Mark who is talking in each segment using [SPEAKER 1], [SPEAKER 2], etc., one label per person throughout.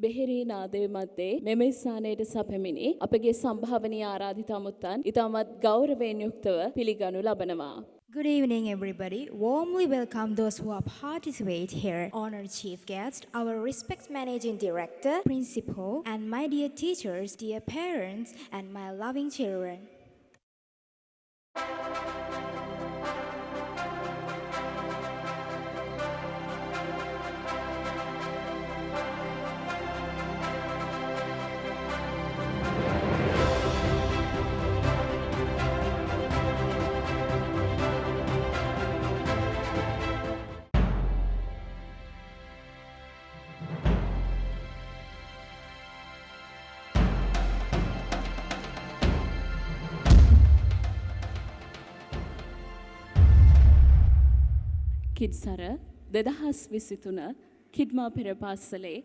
[SPEAKER 1] බෙහෙරී නාදයේ මැද්දේ මෙම ස්ථානයට සැපෙමිනි අපගේ සම්භාවනීය ආරාධිත අමුත්තන් ඉතාමත් ගෞරවයෙන් යුක්තව පිළිගනු ලබනවා.
[SPEAKER 2] Good evening, everybody. Warmly welcome those who have participated here. Honored Chief Guest, our respected Managing Director, Principal, and my dear teachers, dear parents, and my loving children.
[SPEAKER 1] කිඩ්සර 2023 කිඩ්මා පෙර පාසලේ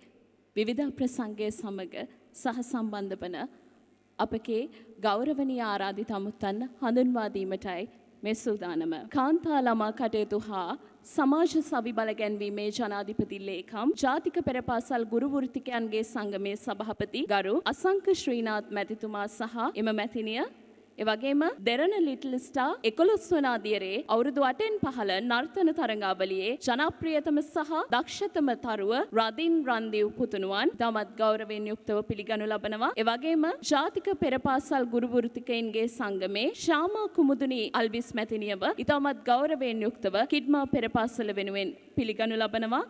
[SPEAKER 1] විවිධ ප්‍රසංගයේ සමග සහ සම්බන්ධ වන අපගේ ගෞරවනීය ආරාධිත අමුත්තන් හඳුන්වා දීමටයි මේ සූදානම. කාන්තා ළමා කටයුතු හා සමාජ සවි බල ගැන්වීමේ ජනාධිපති ලේකම් ජාතික පෙර පාසල් ගුරු වෘත්තිකයන්ගේ සංගමේ සභාපති ගරු අසංක ශ්‍රීනාත් මැතිතුමා සහ එම මැතිනිය එවැගේම දෙරණ ලිටල් ස්ටාර් 11 වන අදියරේ අවුරුදු 8න් 15 නර්තන තරඟාවලියේ ජනප්‍රියතම සහ දක්ෂතම තරුව රදින් රන්දිව් පුතුණුවන් තමත් ගෞරවයෙන් යුක්තව පිළිගනු ලබනවා. එවැගේම ජාතික පෙරපාසල් ගුරු වෘත්තිකයින්ගේ සංගමේ ශාමා කුමුදුනි අල්විස් මැතිණියව ඉතාමත් ගෞරවයෙන් යුක්තව කිඩ්මා පෙරපාසල වෙනුවෙන් පිළිගනු ලබනවා.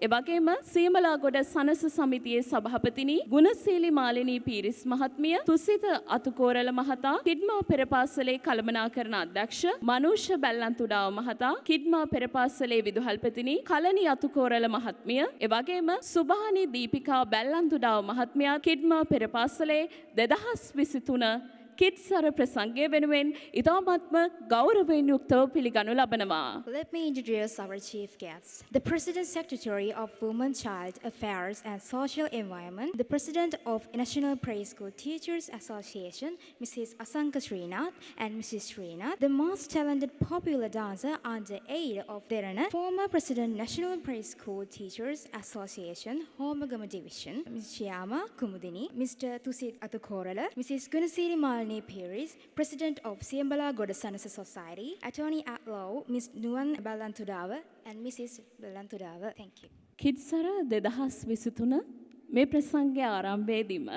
[SPEAKER 1] එවැගේම සියමලාගොඩ සනස සමිතියේ සභාපතිනි ගුණසීලි මාලිනී පීරිස් මහත්මිය, තුසිත අතුකෝරළ මහතා, කිඩ්මා පෙරපාසලේ කළමනාකරණ අධ්‍යක්ෂ මනෝෂ බැල්ලන්තුඩාව මහතා, කිඩ්මා පෙරපාසලේ විදුහල්පතිනි කලනි අතුකෝරළ මහත්මිය, එවැගේම සුභානි දීපිකා බැල්ලන්තුඩාව මහත්මිය කිඩ්මා පෙරපාසලේ 2023 කිඩ්සර ප්‍රසංගය වෙනුවෙන් ඉතාමත්ම ගෞරවයෙන් යුක්තව පිළිගනු ලබනවා.
[SPEAKER 2] Let me introduce our chief guests. The President Secretary of Women, Child Affairs and Social Environment, the President of National Preschool Teachers Association, Mrs. Asanka Srinath and Mrs. Srinath, the most talented popular dancer under aid of Derana, former President National Preschool Teachers Association, Homagama Division, Ms. Shyama Kumudini, Mr. Tusit Atukorala, Mrs. Gunasiri Malini Peiris, President of Siambala Godasanasa Society, Attorney at Law, Ms. Nuwan Ballantudawa and Mrs. Ballantudawa. Thank you.
[SPEAKER 1] කිඩ්සර 2023 මේ ප්‍රසංගයේ ආරම්භයේදීම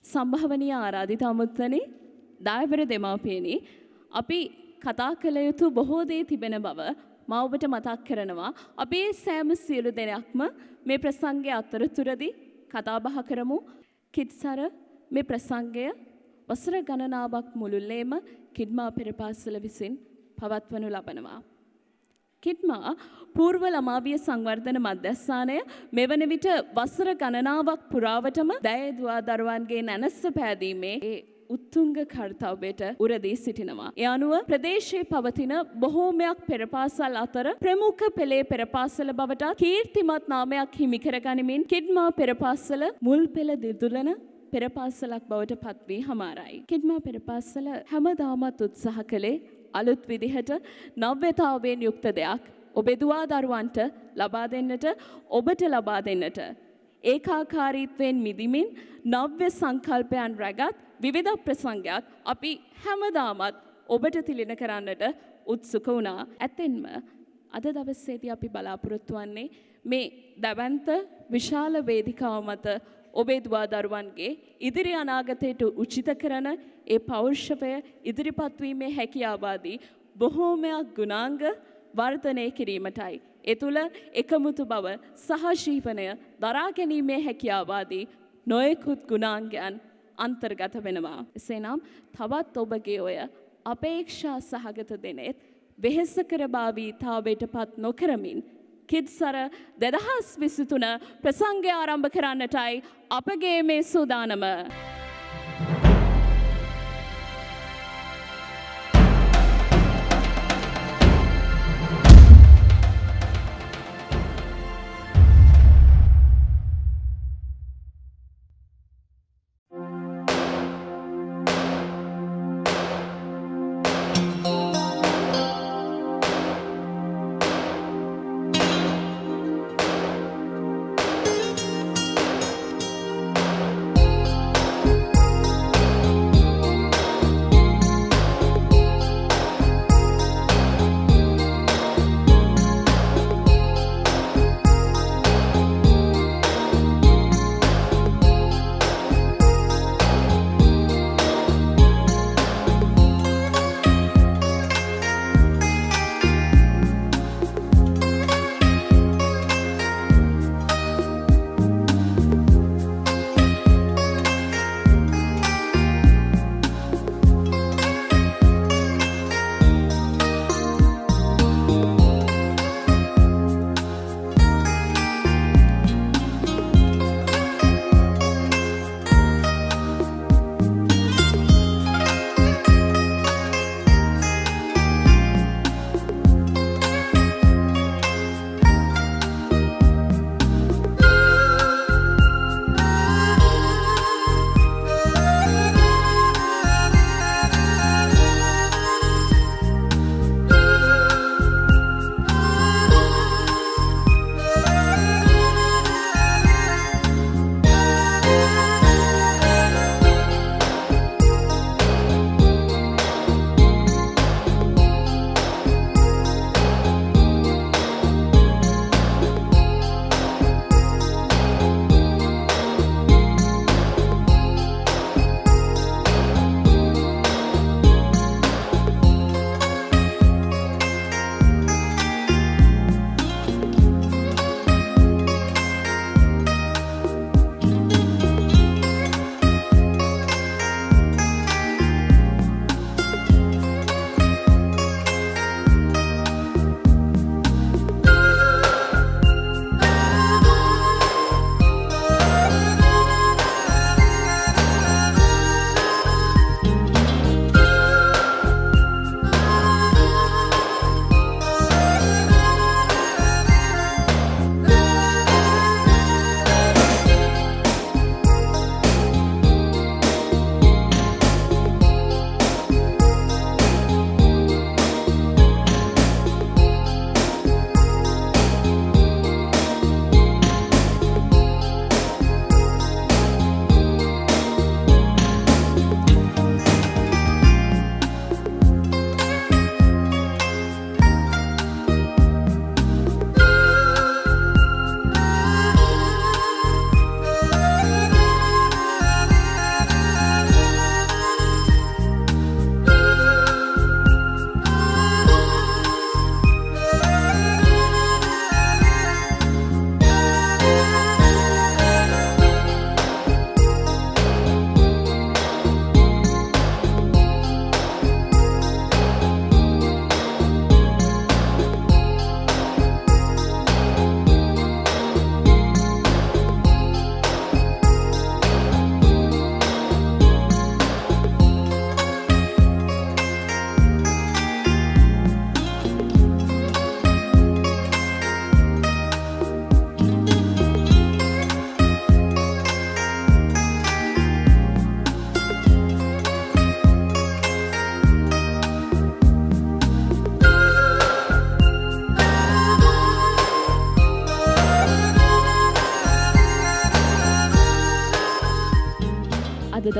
[SPEAKER 1] සම්භාවනීය ආරාධිත අමුත්තනි දායවර දෙමාපියනි අපි කතා කළ යුතු බොහෝ දේ තිබෙන බව මා ඔබට මතක් කරනවා. අපි සෑම සියලු දෙනාක්ම මේ ප්‍රසංගයේ අතරතුරදී කතා බහ කරමු. කිඩ්සර මේ ප්‍රසංගය වසර ගණනාවක් මුළුල්ලේම කිඩ්මා පෙරපාසල විසින් පවත්වනු ලබනවා. කිඩ්මා පූර්ව ළමාවිය සංවර්ධන මධ්‍යස්ථානය මෙවන විට වසර ගණනාවක් පුරාවටම දයදුවා දරුවන්ගේ නැනස්ස පෑදීමේ උත්තුංග කර්තව්‍යයට උරදී සිටිනවා. ඒ අනුව ප්‍රදේශයේ පවතින බොහෝමයක් පෙරපාසල් අතර ප්‍රමුඛ පෙළේ පෙරපාසල බවට කීර්තිමත් නාමයක් හිමි කර ගනිමින් කිඩ්මා පෙරපාසල මුල් පෙළ දිදුලන පෙරපාසලක් බවට පත් වී හමාරයි. කිඩ්මා පෙරපාසල හැමදාමත් උත්සාහ කළේ අලුත් විදිහට නව්‍යතාවයෙන් යුක්ත දෙයක් ඔබේ දුවා දරුවන්ට ලබා දෙන්නට, ඔබට ලබා දෙන්නට. ඒකාකාරීත්වයෙන් මිදිමින් නව්‍ය සංකල්පයන් රැගත් විවිධ ප්‍රසංගයක් අපි හැමදාමත් ඔබට තිළින කරන්නට උත්සුක වුණා. ඇත්තෙන්ම අද දවසේදී අපි බලාපොරොත්තු වන්නේ මේ දවන්ත විශාල වේදිකාව මත ඔබේ දුවා දරුවන්ගේ ඉදිරි අනාගතයට උචිත කරන ඒ පෞරුෂය ඉදිරිපත් වීමේ හැකියාවාදී බොහෝමයක් ගුණාංග වර්ධනය කිරීමටයි. ඒ තුළ එකමුතු බව සහජීවනය දරා ගැනීමේ හැකියාවාදී නොයෙකුත් ගුණාංගයන් අන්තර්ගත වෙනවා. එසේනම් තවත් ඔබගේ ඔය අපේක්ෂා සහගත දෙනෙත් වෙහෙසකර භාවීතාවයට පත් නොකරමින් කිඩ්සර 2023 ප්‍රසංගය ආරම්භ කරන්නටයි අපගේ මේ සූදානම.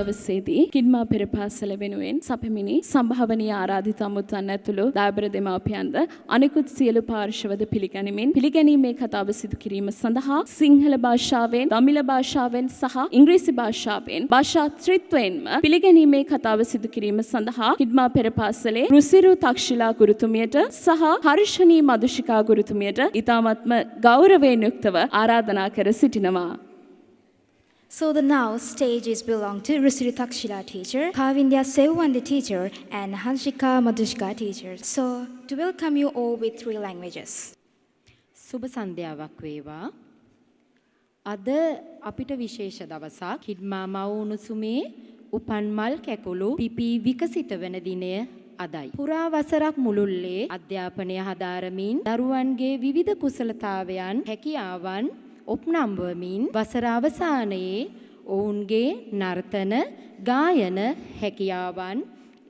[SPEAKER 1] දවසේදී කිඩ්මා පෙර පාසල වෙනුවෙන් සැපමිනි සම්භාවනීය ආරාධිත අමුත්තන් ඇතුළු දායබර දෙමාපියන්ද අනෙකුත් සියලු පාර්ශවද පිළිගැනීමේ කතාව සිදු කිරීම සඳහා සිංහල භාෂාවෙන්, දමිළ භාෂාවෙන් සහ ඉංග්‍රීසි භාෂාවෙන් භාෂා ත්‍රිත්වයෙන්ම පිළිගැනීමේ කතාව සිදු කිරීම සඳහා කිඩ්මා පෙර පාසලේ රුසිරු තක්ෂිලා ගුරුතුමියට සහ හර්ෂණී මදුෂිකා ගුරුතුමියට ඉතාමත්ම ගෞරවයෙන් යුක්තව ආරාධනා කර සිටිනවා.
[SPEAKER 2] So the now stages belong to Rusiri Takshila teacher, Kavindya Sewandi teacher, and Hanshika Madhushka teacher. So to welcome you all with 3 languages.
[SPEAKER 3] සුබ සන්ධ්‍යාවක් වේවා. අද අපිට විශේෂ දවසක්. කිඩ්මා මව් උණුසුමේ උපන් මල් කැකුළු පිපි විකසිත වන දිනය අදයි. පුරා වසරක් මුළුල්ලේ අධ්‍යාපනය හදාරමින් දරුවන්ගේ විවිධ කුසලතාවයන් හැකියාවන් ඔප්නම්වමින් වසර අවසානයේ ඔවුන්ගේ නර්තන ගායන හැකියාවන්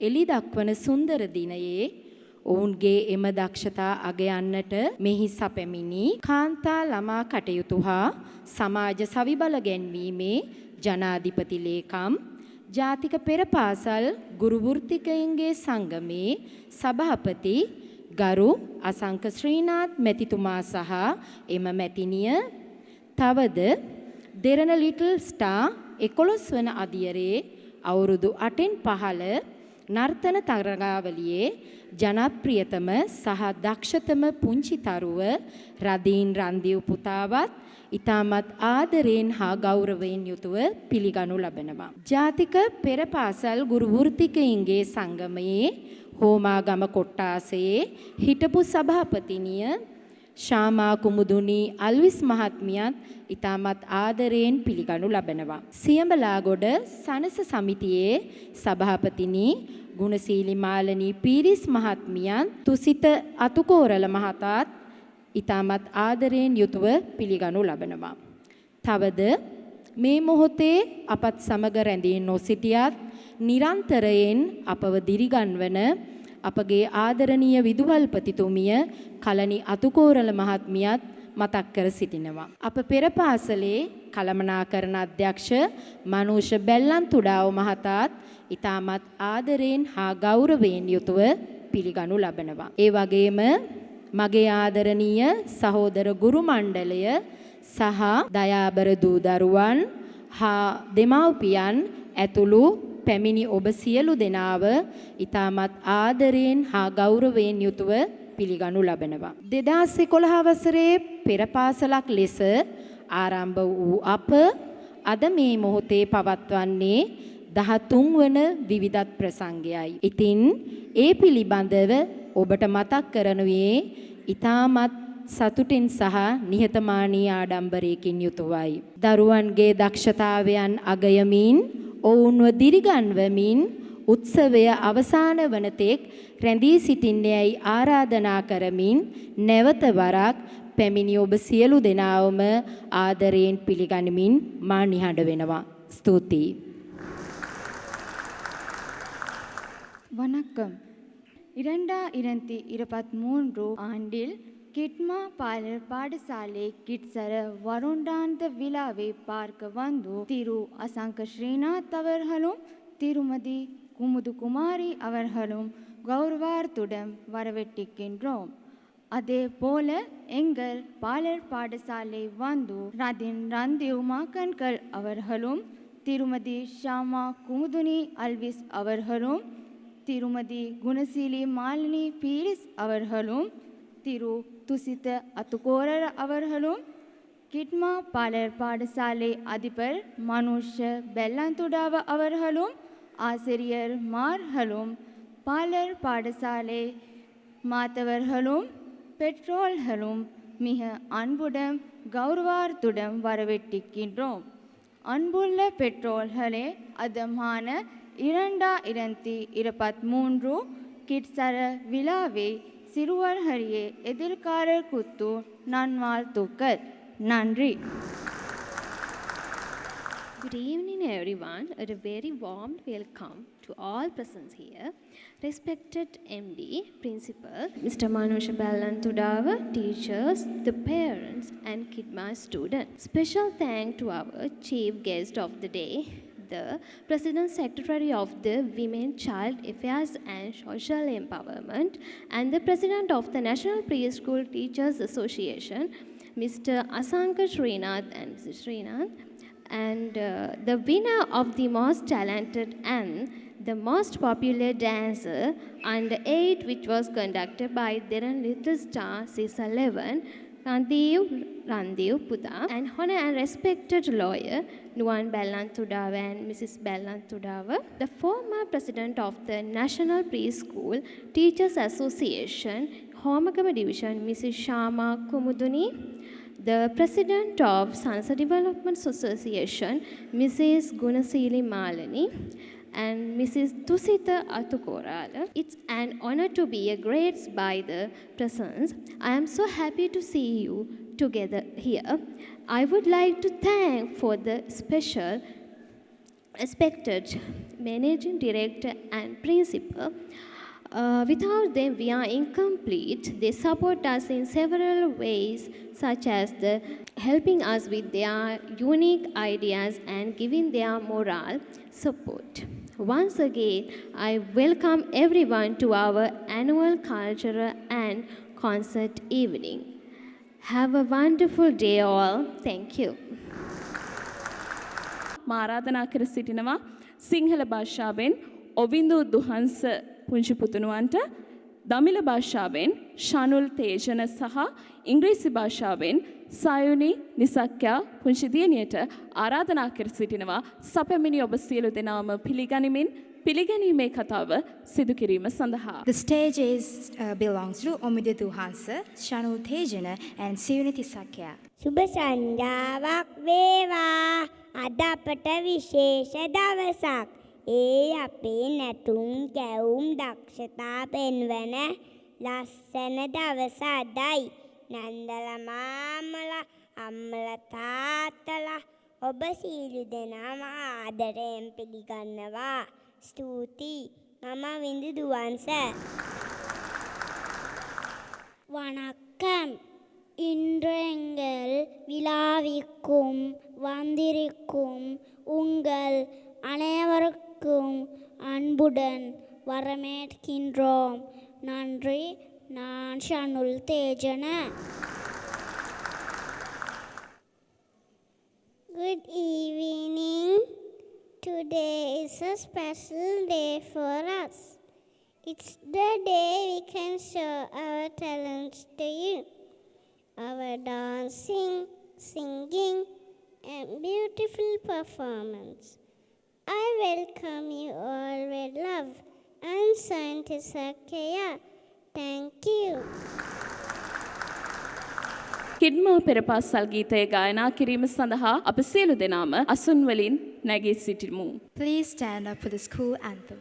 [SPEAKER 3] එලි දක්වන සුන්දර දිනයේ ඔවුන්ගේ එම දක්ෂතා අගයන්නට මෙහි සැපමිනි කාන්තා ළමා කටයුතු හා සමාජ සවිබල ගැන්වීමේ ජනාධිපති ලේකම් ජාතික පෙර පාසල් ගුරු වෘත්තිකයින්ගේ සංගමේ සභාපති ගරු අසංක ශ්‍රීනාත් මැතිතුමා සහ එම මැතිනිය තවද දෙරණ ලිටල් ස්ටාර් 11 වන අදියරේ අවුරුදු 8න් පහළ නර්තන තරගාවලියේ ජනප්‍රියතම සහ දක්ෂතම පුංචි තරුව රදීන් රන්දිව් පුතාවත් ඉතාමත් ආදරයෙන් හා ගෞරවයෙන් යුතුව පිළිගනු ලබනවා. ජාතික පෙර පාසල් ගුරු වෘත්තිකයින්ගේ සංගමයේ හෝමාගම කොට්ටාසයේ හිටපු සභාපතිනිය ශාමා කුමුදුනි අල්විස් මහත්මියත් ඉතාමත් ආදරයෙන් පිළිගනු ලබනවා. සියඹලාගොඩ සනස සමිතියේ සභාපතිනි ගුණසීලි මාලනී පීරිස් මහත්මියන් තුසිත අතුකෝරළ මහතාත් ඉතාමත් ආදරයෙන් යුතුව පිළිගනු ලබනවා. තවද මේ මොහොතේ අපත් සමග රැඳී නොසිටියත් නිරන්තරයෙන් අපව දිරිගන්වන අපගේ ආදරණීය විදුහල්පතිතුමිය කලණි අතුකෝරළ මහත්මියත් මතක් කර සිටිනවා. අප පෙර පාසලේ කළමනාකරණ අධ්‍යක්ෂ මනෝෂ බැල්ලන්තුඩාව මහතාත් ඉතාමත් ආදරයෙන් හා ගෞරවයෙන් යුතුව පිළිගනු ලබනවා. ඒ වගේම මගේ ආදරණීය සහෝදර ගුරු මණ්ඩලය සහ දයාබර දූ දරුවන් හා දෙමව්පියන් ඇතුළු පැමිණි ඔබ සියලු දෙනාව ඉතාමත් ආදරයෙන් හා ගෞරවයෙන් යුතුව පිළිගනු ලබනවා. 2011 වසරේ පෙර පාසලක් ලෙස ආරම්භ වූ අප අද මේ මොහොතේ පවත්වන්නේ 13 වන විවිධත් ප්‍රසංගයයි. ඉතින් ඒ පිළිබඳව ඔබට මතක් කරනුයේ ඉතාමත් සතුටින් සහ නිහතමානී ආඩම්බරයකින් යුතුවයි. දරුවන්ගේ දක්ෂතාවයන් අගයමින් ඔවුන්ව දිරිගන්වමින් උත්සවය අවසාන වන තෙක් රැඳී සිටින්නේයි ආරාධනා කරමින් නැවත වරක් පැමිණි ඔබ සියලු දෙනාවම ආදරයෙන් පිළිගනිමින් මා නිහඬ වෙනවා. ස්තුතියි.
[SPEAKER 4] வணக்கம். 2023 ஆண்டில் கிட்மா பாலர் பாடசாலை கிட்சர வருண்டாந்த விழாவை பார்க்க வந்து திரு அசங்க ஸ்ரீநாத் அவர்களும் திருமதி குமுது குமாரி அவர்களும் கௌரவார்த்துடன் வரவேற்கின்றோம். அதே போல எங்கள் பாலர் பாடசாலை வந்து ரதின் ரந்திவ் மாக்கன்கள் அவர்களும் திருமதி ஷாமா குமுதுனி அல்விஸ் அவர்களும் திருமதி குணசீலி மாலினி பீரிஸ் அவர்களும் திரு துசித அத்துக்கோரர் அவர்களும் கிட்மா பாலர் பாடசாலை அதிபர் மனுஷ பெல்லாந்துடாவ அவர்களும் ஆசிரியர் மார்களும் பாலர் பாடசாலை மாத்தவர்களும் பெற்றோர்களும் மிக அன்புடன் கௌரவார்த்துடன் வரவேற்கின்றோம். அன்புள்ள பெற்றோர்களே, அதமான 2023 கிட்சர விழாவை சிறுவர்களியே எதிர்காரர் குத்து நன்வாழ்த்துக்கள். நன்றி.
[SPEAKER 5] Good evening everyone, a very warm welcome to all present here. Respected MD, Principal, Mr. Manush Ballanthudava, teachers, the parents and KIDMA students. Special thanks to our chief guest of the day, the President Secretary of the Women, Child Affairs and Social Empowerment, and the President of the National Preschool Teachers Association, Mr. Asanka Srinath and Mrs. Srinath, and the winner of the most talented and the most popular dancer under 8, which was conducted by Deran Little Star Season 11, Randev Puda, and honor and respected lawyer Nuwan Bellantudava and Mrs. Bellantudava, the former president of the National Preschool Teachers Association, Homagama Division, Mrs. Shama Kumuduni, the president of Sansa Development Association, Mrs. Gunasili Malani, and Mrs. Tusita Atukorala. It's an honor to be graced by the presence. I am so happy to see you together here. I would like to thank for the special respected managing director and principal. Without them, we are incomplete. They support us in several ways, such as the helping us with their unique ideas and giving their moral support. Once again, I welcome everyone to our annual cultural and concert evening. Have a wonderful day all. Thank you.
[SPEAKER 1] ආරාධනා කර සිටිනවා සිංහල භාෂාවෙන් ඔවින්දු දුහන්ස පුංචි පුතුණුවන්ට, දමිළ භාෂාවෙන් ශනුල් තේජන සහ ඉංග්‍රීසි භාෂාවෙන් සයුනි නිසක්යා පුංචි දියණියට ආරාධනා කර සිටිනවා සපැමිණි ඔබ සියලු දෙනාම පිළිගනිමින් පිළිගැනීමේ කතාව සිදු කිරීම සඳහා.
[SPEAKER 2] The stage belongs to Omidu Duhansa, Shanu Tejana, and Siyuni Tisakya.
[SPEAKER 6] සුබ සංජාවක් වේවා අද අපට විශේෂ දවසක්. ඒ අපේ නැටුම් ගැවුම් දක්ෂතා පෙන්වන ලස්සන දවස අදයි. නන්දල මාමල අම්මල තාත්තලා ඔබ සීලු දෙනාම ආදරයෙන් පිළිගන්නවා. ස්තුතියි. මම විඳු දුවන්ස. வணக்கம். இன்று எங்கள் விழாவிற்கும் வந்திருக்கும் உங்கள் அனைவருக்கும் அன்புடன் வரவேற்கின்றோம். நன்றி. நான் ஷனுல் தேஜன. Good evening. Today is a special day for us. It's the day we can show our talents to you. Our dancing, singing, and beautiful performance. I welcome you all with love and scientific care. Thank you.
[SPEAKER 1] කිඩ්මා පෙරපාසල් ගීතය ගායනා කිරීම සඳහා අප සියලු දෙනාම අසුන් වලින් නැගී සිටිමු.
[SPEAKER 2] Please stand up for the school anthem.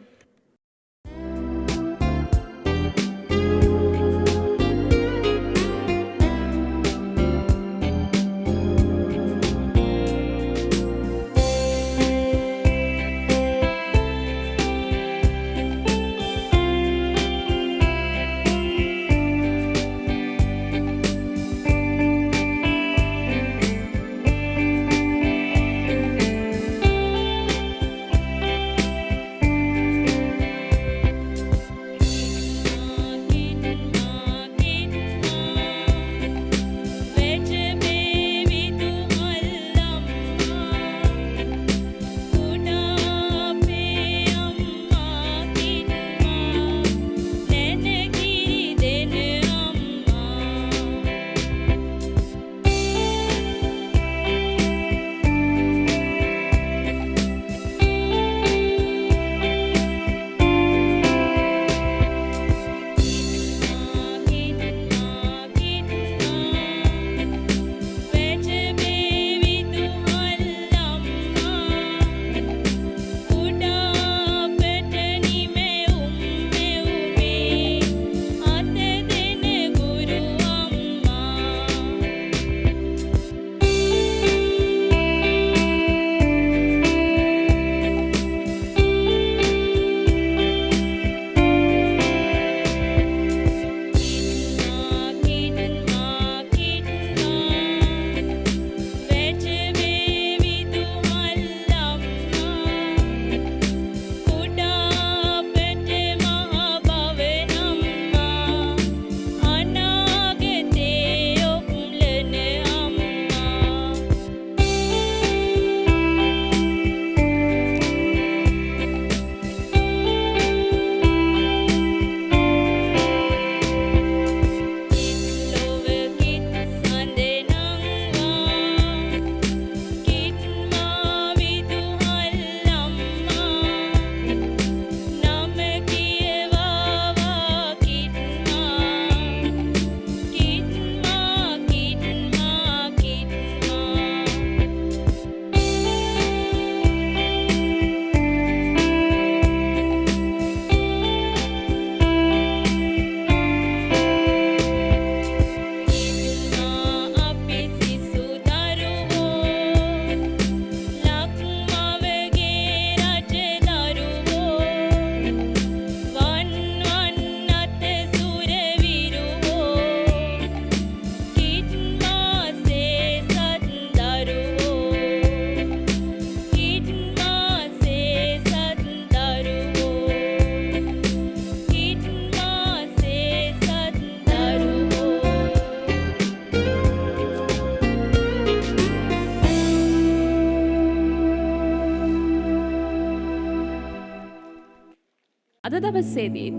[SPEAKER 1] අද දවසේදී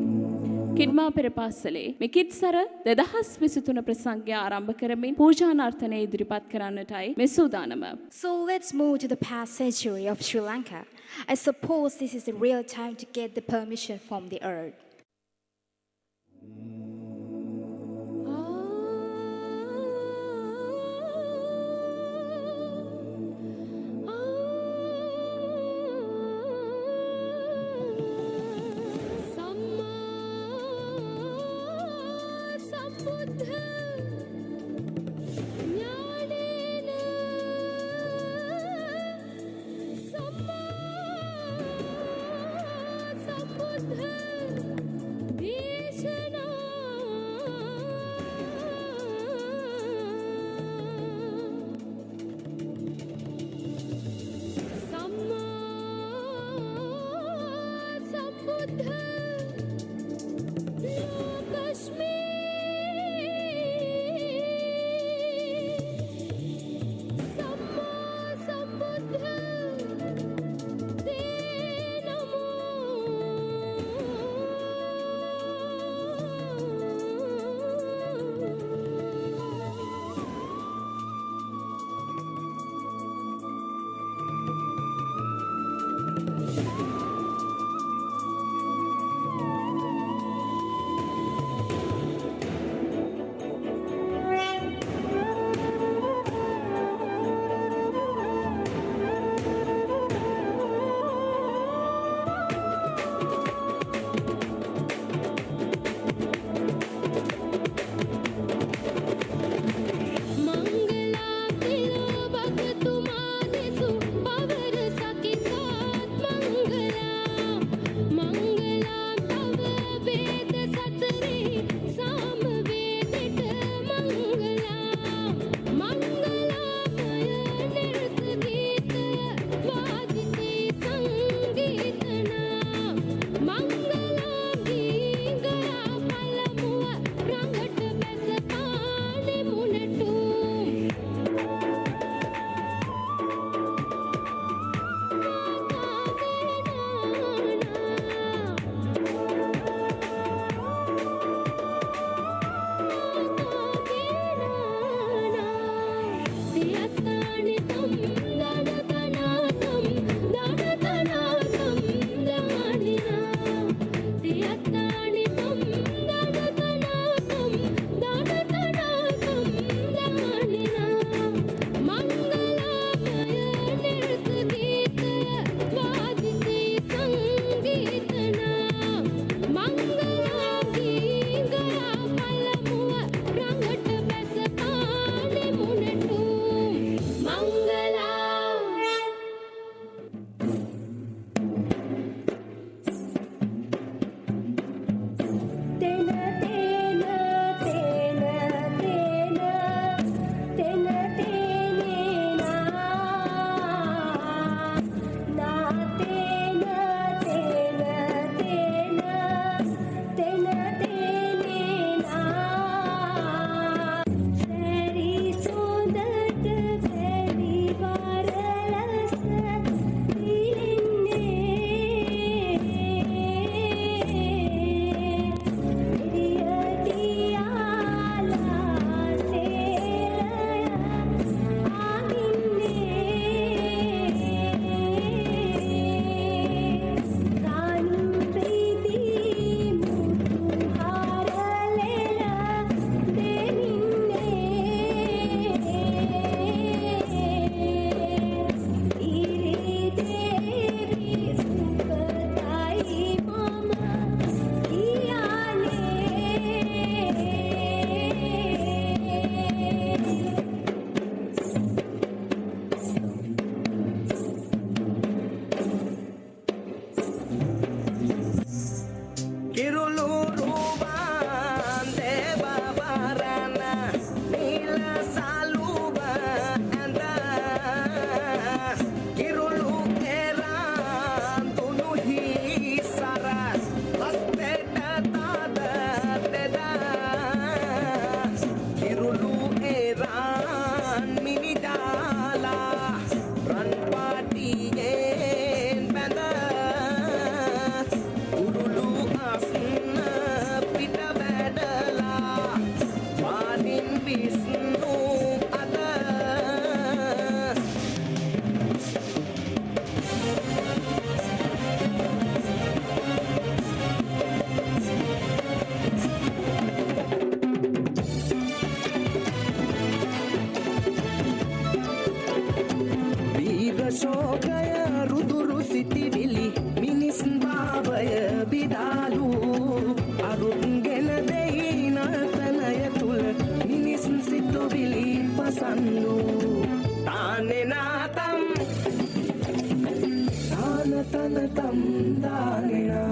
[SPEAKER 1] කිඩ්මා පෙර පාසලේ මේ කිඩ්සර 2023 ප්‍රසංගය ආරම්භ කරමින් පූජානාර්ථනය ඉදිරිපත් කරන්නටයි මේ සූදානම.
[SPEAKER 2] So let's move to the past century of Sri Lanka. I suppose this is the real time to get the permission from the earth.
[SPEAKER 7] Run party and banda, Urulu sannu tanena tam tanena.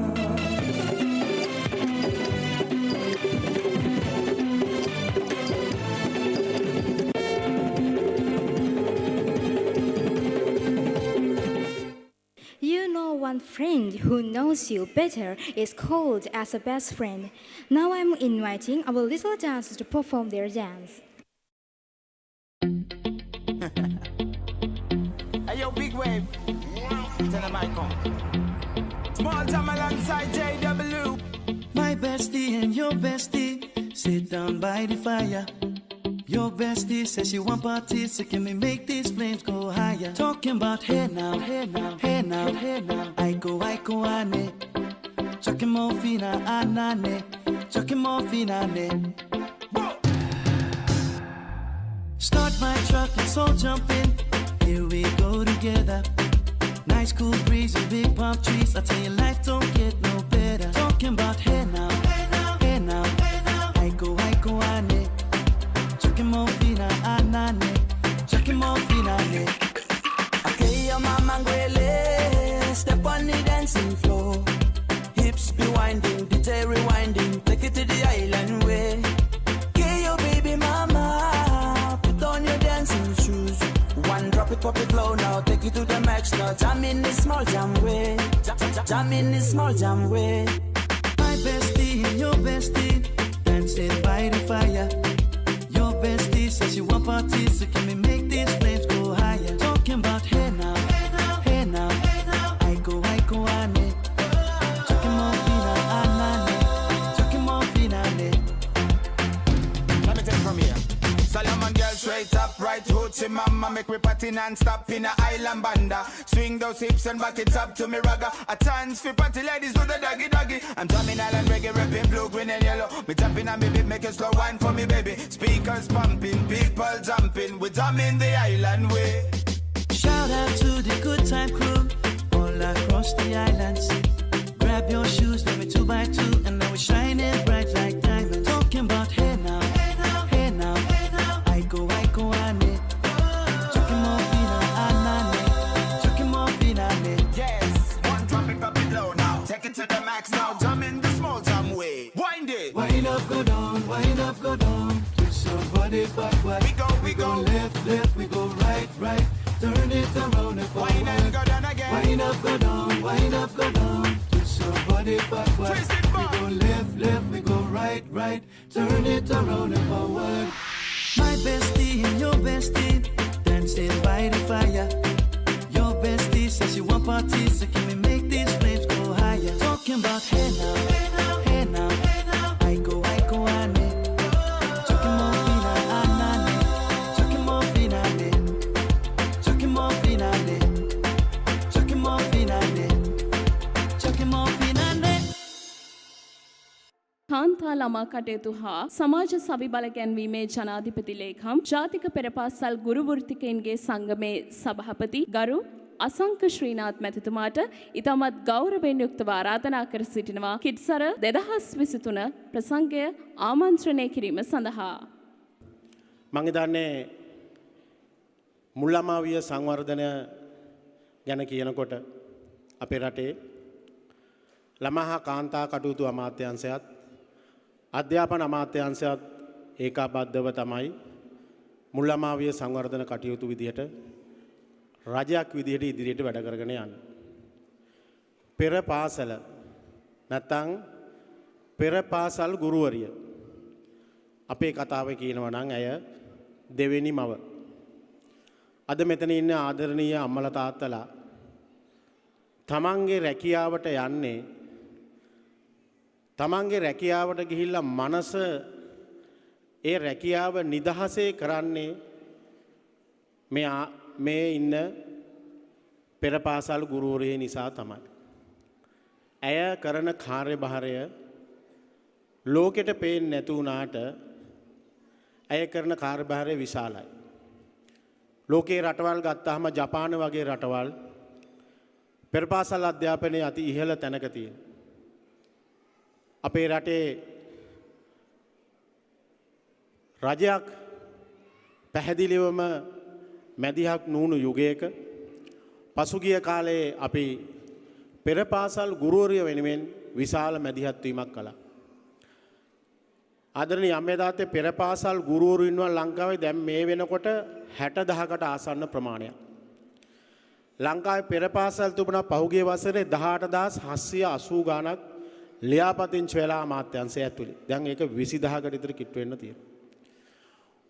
[SPEAKER 2] You know one friend who knows you better is called as a best friend. Now I'm inviting our little dancers to perform their dance.
[SPEAKER 8] Hey yo, big wave. Tell them I come. Small time alongside JW.
[SPEAKER 9] My bestie and your bestie sit down by the fire. Your bestie says she want parties, so can we make these flames go higher? Talking about hey now, hey now, hey now, hey now. I go, ane. Chucking more fina, anane. Chucking more fina, ne. Start my truck, let's all jump in. Here we go together. Nice cool breeze and big palm trees. I tell you, life don't get no better. Talking about hey now, hey now, hey now, hey now. I go, ane. Chucking more fina, anane. Chucking more fina, ne.
[SPEAKER 8] Okay, your mama ngwele. Step on the dancing floor. Hips be winding, DJ rewinding. Take it to the island way. Okay, your baby mama. Put on your dancing shoes. One drop it, pop it low now. Take it to the max now. Jam in this small jam way. Jam in this small jam way.
[SPEAKER 9] My bestie and your bestie dancing by the fire. Your bestie says she want parties, so can we make these flames go higher? Talking about hey now, hey now, hey now, hey now. I go, ane. Chucking more fina, anane. Chucking more fina, ne.
[SPEAKER 8] Let me take it from here. Solomon girl straight up, right hoochie mama. Make me party non-stop in a island banda. Swing those hips and back it up to me ragga. A chance for party ladies do the doggy doggy. I'm drumming island reggae, rapping blue, green and yellow. Me tapping on me beat, make a slow wine for me baby. Speakers pumping, people jumping. We drumming the island way.
[SPEAKER 9] Shout out to the good time crew all across the islands. Grab your shoes, let me 2x2, and now we're shining bright like diamonds. Talking about hey now, hey now, hey now, hey now. I go, ane. Chucking more fina, anane. Chucking more fina, ne.
[SPEAKER 8] Yes, one drop it, pop it low now. Take it to the max now. Jump in the small jam way. Wind it.
[SPEAKER 9] Wind up, go down, wind up, go down. Twist your body backward.
[SPEAKER 8] We go.
[SPEAKER 9] Left, left, we go right, right. Turn it around and forward.
[SPEAKER 8] Wind and go down again.
[SPEAKER 9] Wind up, go down, wind up, go down. Twist your body backward.
[SPEAKER 8] Twist it back.
[SPEAKER 9] We go left, left, we go right, right. Turn it around and forward. My bestie and your bestie dancing by the fire. Your bestie says she want parties, so can we make these flames go higher? Talking about hey now, hey now, hey now, hey now. I go, ane. Chucking more fina, anane. Chucking more fina, ne. Chucking more fina, ne. Chucking more fina, ne. Chucking more fina, ne.
[SPEAKER 1] කාන්තා ළමා කටයුතු හා සමාජ සවිබල ගැන්වීමේ ජනාධිපති ලේකම් ජාතික පෙරපාසල් ගුරු වෘත්තිකයින්ගේ සංගමේ සභාපති ගරු අසංක ශ්‍රීනාත් මැතිතුමාට ඉතාමත් ගෞරවයෙන් යුක්තව ආරාධනා කර සිටිනවා කිඩ්සර 2023 ප්‍රසංගය ආමන්ත්‍රණය කිරීම සඳහා.
[SPEAKER 10] මම හිතන්නේ මුල්ලමාවිය සංවර්ධනය ගැන කියනකොට අපේ රටේ ළමා හා කාන්තා කටයුතු අමාත්‍යාංශයත් අධ්‍යාපන අමාත්‍යාංශයත් ඒකාබද්ධව තමයි මුල්ලමාවිය සංවර්ධන කටයුතු විදිහට රජයක් විදිහට ඉදිරියට වැඩ කරගෙන යන්නේ. පෙර පාසල නැත්නම් පෙර පාසල් ගුරුවරිය අපේ කතාවේ කියනවා නම් ඇය දෙවෙනි මව. අද මෙතන ඉන්න ආදරණීය අම්මලා තාත්තලා තමන්ගේ රැකියාවට යන්නේ තමන්ගේ රැකියාවට ගිහිල්ලා මනස ඒ රැකියාව නිදහසේ කරන්නේ මේ ඉන්න පෙර පාසල් ගුරුවරිය නිසා තමයි. ඇය කරන කාර්යභාරය ලෝකෙට පේන්නේ නැතු වුණාට ඇය කරන කාර්යභාරය විශාලයි. ලෝකේ රටවල් ගත්තාම ජපාන වගේ රටවල් පෙර පාසල් අධ්‍යාපනයේ අති ඉහළ තැනක තියෙන. අපේ රටේ රජයක් පැහැදිලිවම මැදිහත් නුණු යුගයක පසුගිය කාලයේ අපි පෙර පාසල් ගුරුවරිය වෙනුවෙන් විශාල මැදිහත් වීමක් කළා. ආදරණීය අම්මේ තාත්තේ පෙර පාසල් ගුරුවරු ඉන්නවා ලංකාවේ දැන් මේ වෙනකොට 60000කට ආසන්න ප්‍රමාණයක්. ලංකාවේ පෙර පාසල් තිබුණා පහුගිය වසරේ 18780 ගාණක් ලියාපදිංචි වෙලා අමාත්‍යාංශය ඇතුලේ. දැන් ඒක 20000කට විතර කිට්ටු වෙන්න තියෙනවා.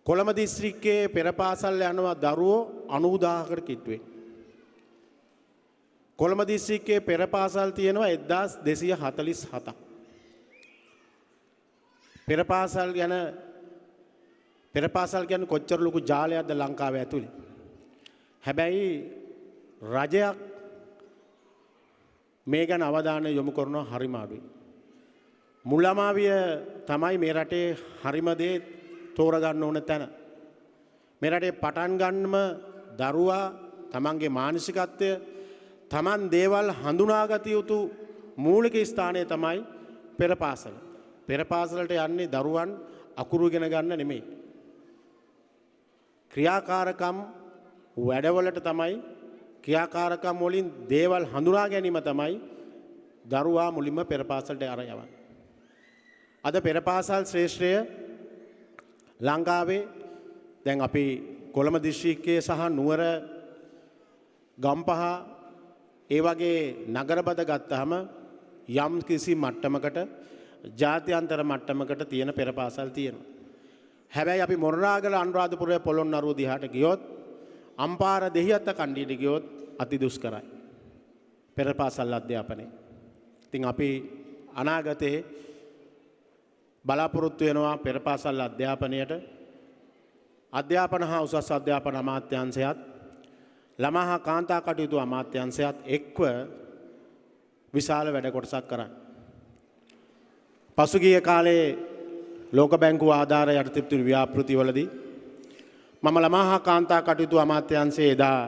[SPEAKER 10] කොළඹ දිස්ත්‍රික්කයේ පෙර පාසල් යනවා දරුවෝ 90000කට කිට්ටු වෙනවා. කොළඹ දිස්ත්‍රික්කයේ පෙර පාසල් තියෙනවා 1247ක්. පෙර පාසල් ගැන කොච්චර ලොකු ජාලයක්ද ලංකාවේ ඇතුලේ. හැබැයි රජයක් මේ ගැන අවධානය යොමු කරනවා හරිම අඩුයි. මුල්ලමාවිය තමයි මේ රටේ හරිම දේ තෝරගන්න ඕන තැන. මේ රටේ පටන් ගන්නම දරුවා තමන්ගේ මානසිකත්වය තමන් දේවල් හඳුනාගත යුතු මූලික ස්ථානය තමයි පෙර පාසල. පෙර පාසලට යන්නේ දරුවන් අකුරු ඉගෙන ගන්න නෙමෙයි. ක්‍රියාකාරකම් වැඩවලට තමයි ක්‍රියාකාරකම් වලින් දේවල් හඳුනා ගැනීම තමයි දරුවා මුලින්ම පෙර පාසලට අර යවන්නේ. අද පෙර පාසල් ශ්‍රේෂ්ඨය ලංකාවේ දැන් අපි කොළඹ දිස්ත්‍රික්කයේ සහ නුවර ගම්පහ ඒ වගේ නගරබද ගත්තාම යම් කිසි මට්ටමකට ජාත්‍යන්තර මට්ටමකට තියෙන පෙර පාසල් තියෙනවා. හැබැයි අපි මොරරාගල අනුරාධපුරය පොළොන්නරුව දිහාට ගියොත් අම්පාර දෙහිඅත්ත කණ්ඩියට ගියොත් අති දුෂ්කරයි පෙර පාසල් අධ්‍යාපනය. ඉතින් අපි අනාගතයේ බලාපොරොත්තු වෙනවා පෙර පාසල් අධ්‍යාපනයට අධ්‍යාපන හා උසස් අධ්‍යාපන අමාත්‍යාංශයත් ළමා හා කාන්තා කටයුතු අමාත්‍යාංශයත් එක්ව විශාල වැඩ කොටසක් කරන්න. පසුගිය කාලේ ලෝක බැංකුව ආධාර යටතේ තිබුණු ව්‍යාපෘතිවලදී මම ළමා හා කාන්තා කටයුතු අමාත්‍යාංශයේ එදා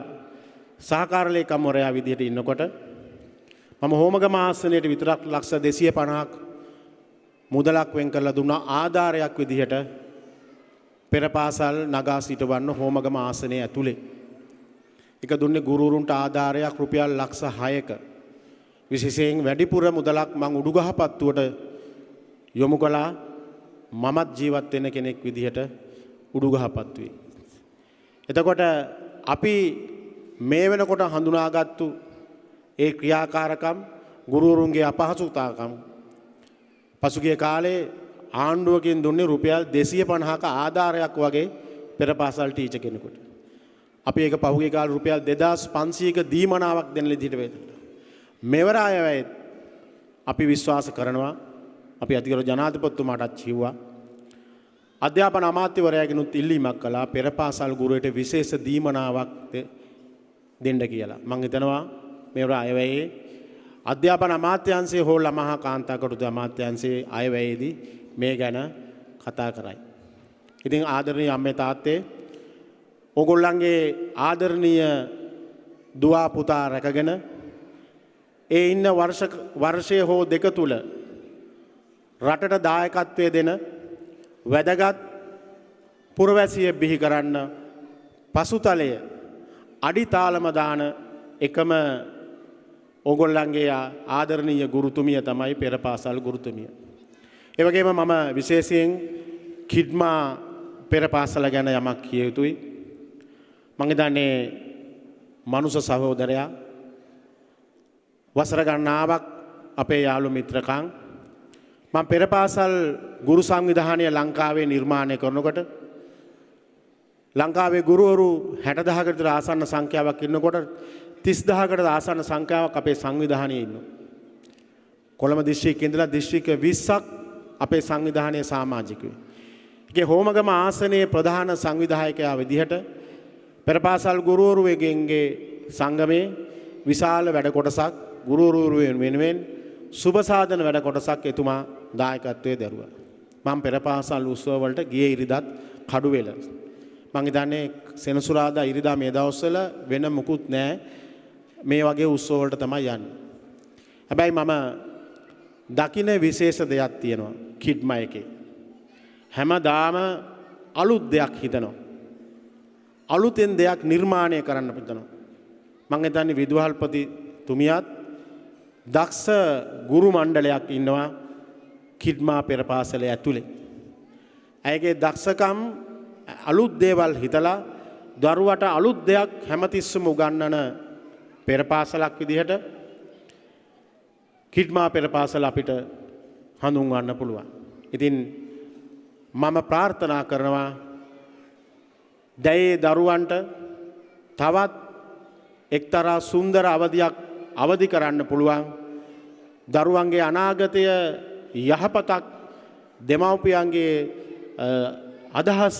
[SPEAKER 10] සහකාර ලේකම්වරයා විදිහට ඉන්නකොට මම හෝමගම ආසනයට විතරක් ලක්ෂ 250ක් මුදලක් වෙන් කරලා දුන්නා ආධාරයක් විදිහට පෙර පාසල් නගා සිටවන්න හෝමගම ආසනයේ ඇතුලේ. ඒක දුන්නේ ගුරුවරුන්ට ආධාරයක් රුපියල් ලක්ෂ 6ක. විශේෂයෙන් වැඩිපුර මුදලක් මං උඩුගහපත්තුවට යොමු කළා මමත් ජීවත් වෙන කෙනෙක් විදිහට උඩුගහපත්තුවේ. එතකොට අපි මේ වෙනකොට හඳුනාගත්තු ඒ ක්‍රියාකාරකම් ගුරුවරුන්ගේ අපහසුතාවකම් පසුගිය කාලේ ආණ්ඩුවකින් දුන්නේ රුපියල් 250ක ආධාරයක් වගේ පෙර පාසල් ටීචර් කෙනෙකුට. අපි ඒක පහුගිය කාලේ රුපියල් 2500ක දීමනාවක් දෙන විදිහට වේද. මෙවර අයවැය අපි විශ්වාස කරනවා අපි අධිකරු ජනාධිපතිතුමාටත් කිව්වා අධ්‍යාපන අමාත්‍යවරයාගෙනුත් ඉල්ලීමක් කළා පෙර පාසල් ගුරුවරට විශේෂ දීමනාවක් දෙන්න කියලා. මම හිතනවා මෙවර අයවැයේ අධ්‍යාපන අමාත්‍යාංශයේ හෝ ළමා කාන්තා කටයුතු අමාත්‍යාංශයේ අයවැයේදී මේ ගැන කතා කරයි. ඉතින් ආදරණීය අම්මේ තාත්තේ ඕගොල්ලන්ගේ ආදරණීය දුව පුතා රැකගෙන ඒ ඉන්න වර්ෂයේ හෝ දෙක තුල රටට දායකත්වයේ දෙන වැදගත් පුරවැසිය බිහි කරන්න පසුතලය අඩිතාලම දාන එකම ඕගොල්ලන්ගේ ආදරණීය ගුරුතුමිය තමයි පෙර පාසල් ගුරුතුමිය. ඒ වගේම මම විශේෂයෙන් කිඩ්මා පෙර පාසල ගැන යමක් කිය යුතුයි. මම හිතන්නේ මනුෂ්‍ය සහෝදරයා වසර ගණනාවක් අපේ යාළු මිත්‍රකම් මම පෙර පාසල් ගුරු සංවිධානය ලංකාවේ නිර්මාණය කරනකොට ලංකාවේ ගුරුවරු 60000කට විතර ආසන්න සංඛ්‍යාවක් ඉන්නකොට 30000කට ආසන්න සංඛ්‍යාවක් අපේ සංවිධානයේ ඉන්නවා. කොළඹ දිස්ත්‍රික්කයේ ඉඳලා දිස්ත්‍රික්ක 20ක් අපේ සංවිධානයේ සමාජිකයෝ. ඒකේ හෝමගම ආසනයේ ප්‍රධාන සංවිධායකයා විදිහට පෙර පාසල් ගුරුවරුන්ගේ සංගමේ විශාල වැඩ කොටසක් ගුරුවරු වෙනුවෙන් සුබ සාධන වැඩ කොටසක් එතුමා දායකත්වයේ දරුවා. මම පෙර පාසල් උත්සව වලට ගියේ ඉරිදත් කඩුවෙල. මම හිතන්නේ සෙනසුරාදා ඉරිදා මේ දවස්වල වෙන මුකුත් නැහැ. මේ වගේ උත්සව වලට තමයි යන්නේ. හැබැයි මම දකින්න විශේෂ දෙයක් තියෙනවා කිඩ්මා එකේ. හැමදාම අලුත් දෙයක් හිතනවා. අලුතෙන් දෙයක් නිර්මාණය කරන්න පුතනවා. මම හිතන්නේ විදුහල්පති තුමියත් දක්ෂ ගුරු මණ්ඩලයක් ඉන්නවා කිඩ්මා පෙර පාසල ඇතුලේ. ඇයගේ දක්ෂකම් අලුත් දේවල් හිතලා දරුවට අලුත් දෙයක් හැමතිස්සෙම උගන්වන පෙර පාසලක් විදිහට කිඩ්මා පෙර පාසල අපිට හඳුන්වන්න පුළුවන්. ඉතින් මම ප්‍රාර්ථනා කරනවා දැයේ දරුවන්ට තවත් එක්තරා සුන්දර අවධියක් අවදි කරන්න පුළුවන්. දරුවන්ගේ අනාගතය යහපතක් දෙමව්පියන්ගේ අදහස්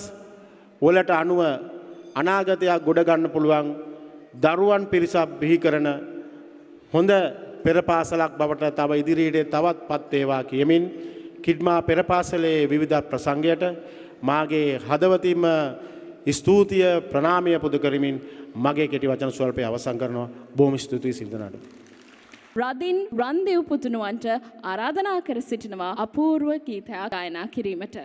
[SPEAKER 10] වලට අනුව අනාගතයක් ගොඩ ගන්න පුළුවන් දරුවන් පිරිසක් බිහි කරන හොඳ පෙර පාසලක් බවට තව ඉදිරියට තවත් පත් වේවා කියමින් කිඩ්මා පෙර පාසලේ විවිධ ප්‍රසංගයට මාගේ හදවතින්ම ස්තුතිය ප්‍රණාමය පුද කරමින් මගේ කෙටි වචන ස්වල්පය අවසන් කරනවා. බොහොම ස්තුතියි සිල් දනාට.
[SPEAKER 1] රදින් රන්දෙව් පුතුණුවන්ට ආරාධනා කර සිටිනවා අපූර්ව ගීතයක් ගායනා කිරීමට.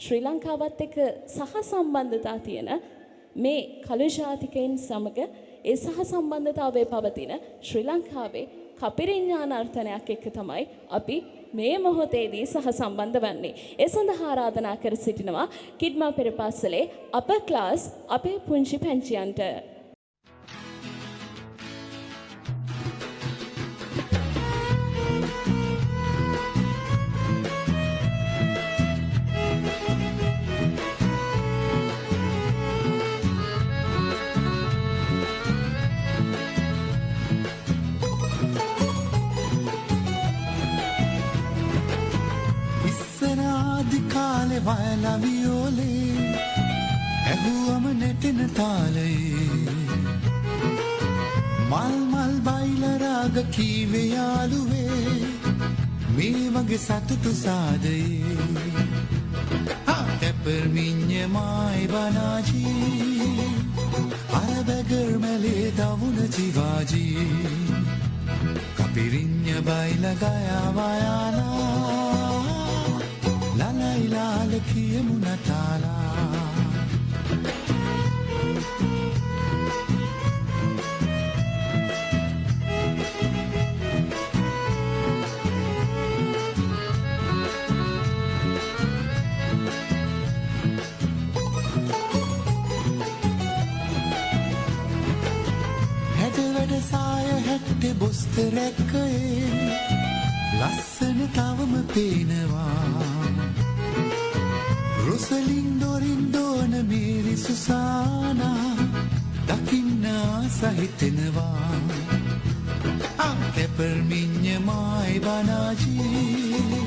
[SPEAKER 1] ශ්‍රී ලංකාවත් එක්ක සහසම්බන්ධතා තියෙන මේ කළු ජාතිකයින් සමග ඒ සහසම්බන්ධතාවයේ පවතින ශ්‍රී ලංකාවේ කපිරිඤ්ඤාණාර්ථනයක් එක්ක තමයි අපි මේ මොහොතේදී සහසම්බන්ධ වන්නේ. ඒ සඳහා ආරාධනා කර සිටිනවා කිඩ්මා පෙරපාසලේ අපර් ක්ලාස් අපේ පුංචි පැංචියන්ට.
[SPEAKER 9] Viola viole ඇහුවම නැටෙන තාලයේ මල් මල් බයිල රාග කීවේ යාළුවේ මේ වගේ සතුටු සාදයේ Pepperminye mai banaji Arabegar mele davuna jivaji Kapirinya baila gaya vayana Lala ilala kiye munatala හැට්ටේ බොස්තරැක්කයේ ලස්සන තවම පේනවා රොසලින් ඩොරින් ඩෝන මේරි සුසානා දකින්න සහිතෙනවා පෙපර්මින්ය මායි බනාජී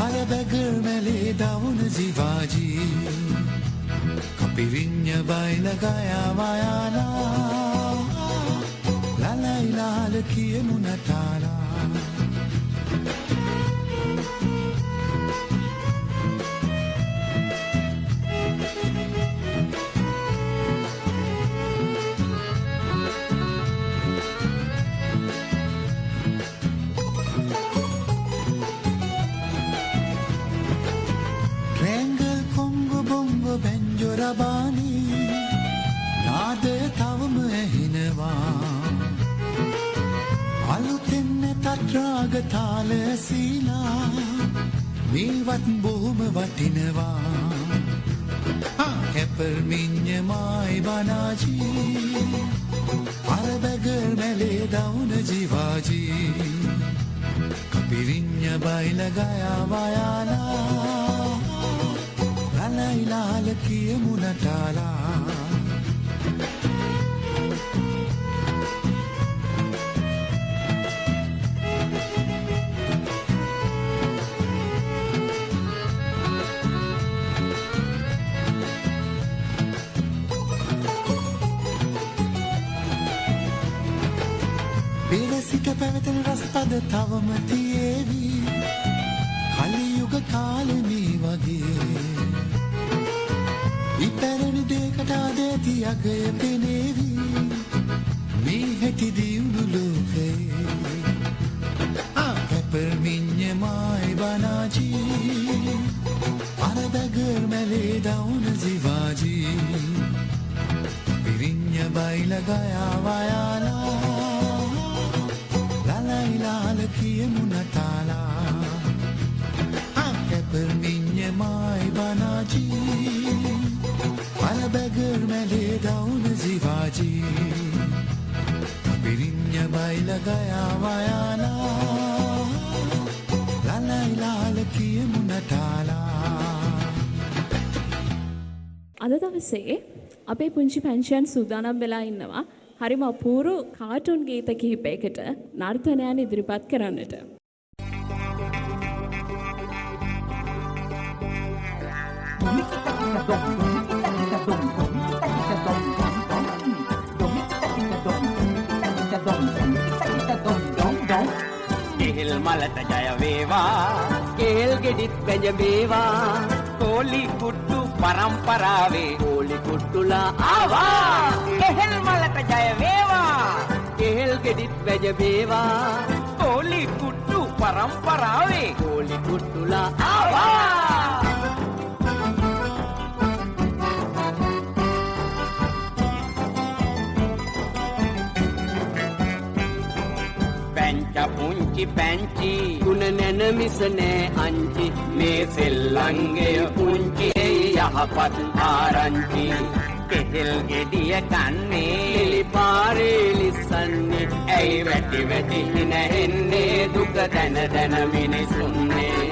[SPEAKER 9] අරබැගර් මැලේ දවුන ජිවාජී කපිරින්ය බයිල ගයා වයාලා Lala ilala kiye munatala Triangle Congo bongo banjo rabani Nade tavama ehinawa අලුතෙන්න තත්රාග තාල සීලා මේවත් බොහොම වටිනවා කැපර්මින්ය මායි බනාජී අරබැගර් මැලේ දවුන ජිවාජී කපිරින්ය බයිල ගයා වයාලා ලලයිලාල කිය මුනටාලා සිට පැවතෙන රසපද තවම තියේවි කලියුග කාලෙමී වගේ ඉපැරණි දේකට ආදේති අගය පෙනේවි මේ හැටි දියුණු ලෝකේ පෙපර්මින්ය මායි බනාජී අරබැගර් මැලේ දවුන ජිවාජී පිරින්ය බයිල ගයා වයාලා Lala kiye munatala Pepperminye mai banaji Arabegar mele daun zivaji Kapirinya baila gaya vayana Lala kiye munatala
[SPEAKER 1] අද දවසේ අපේ පුංචි පැංචියන් සූදානම් වෙලා ඉන්නවා හරිම අපූර්ව කාටුන් ගීත කිහිපයකට නර්තනයන් ඉදිරිපත් කරන්නට.
[SPEAKER 11] කෙහෙල් මලට ජය වේවා කෙහෙල් ගෙඩිත් වැජ වේවා කෝලි කුට්ටු පරම්පරාවේ කෝලි කුට්ටුලා ආවා කෙහෙල් මලට ජය වේවා කෙහෙල් ගෙඩිත් වැජ වේවා කෝලි කුට්ටු පරම්පරාවේ කෝලි කුට්ටුලා ආවා පැංචා පුංචි පැංචි ගුණ නැන මිස නෑ අංචි මේ සෙල්ලංගේ පුංචි යහපත් ආරංචි කෙහෙල් ගෙඩිය කන්නේ ලි පාරේ ලිස්සන්නේ ඇයි වැටි වැටි නැහෙන්නේ දුක දැන දැන මිනිසුන්නේ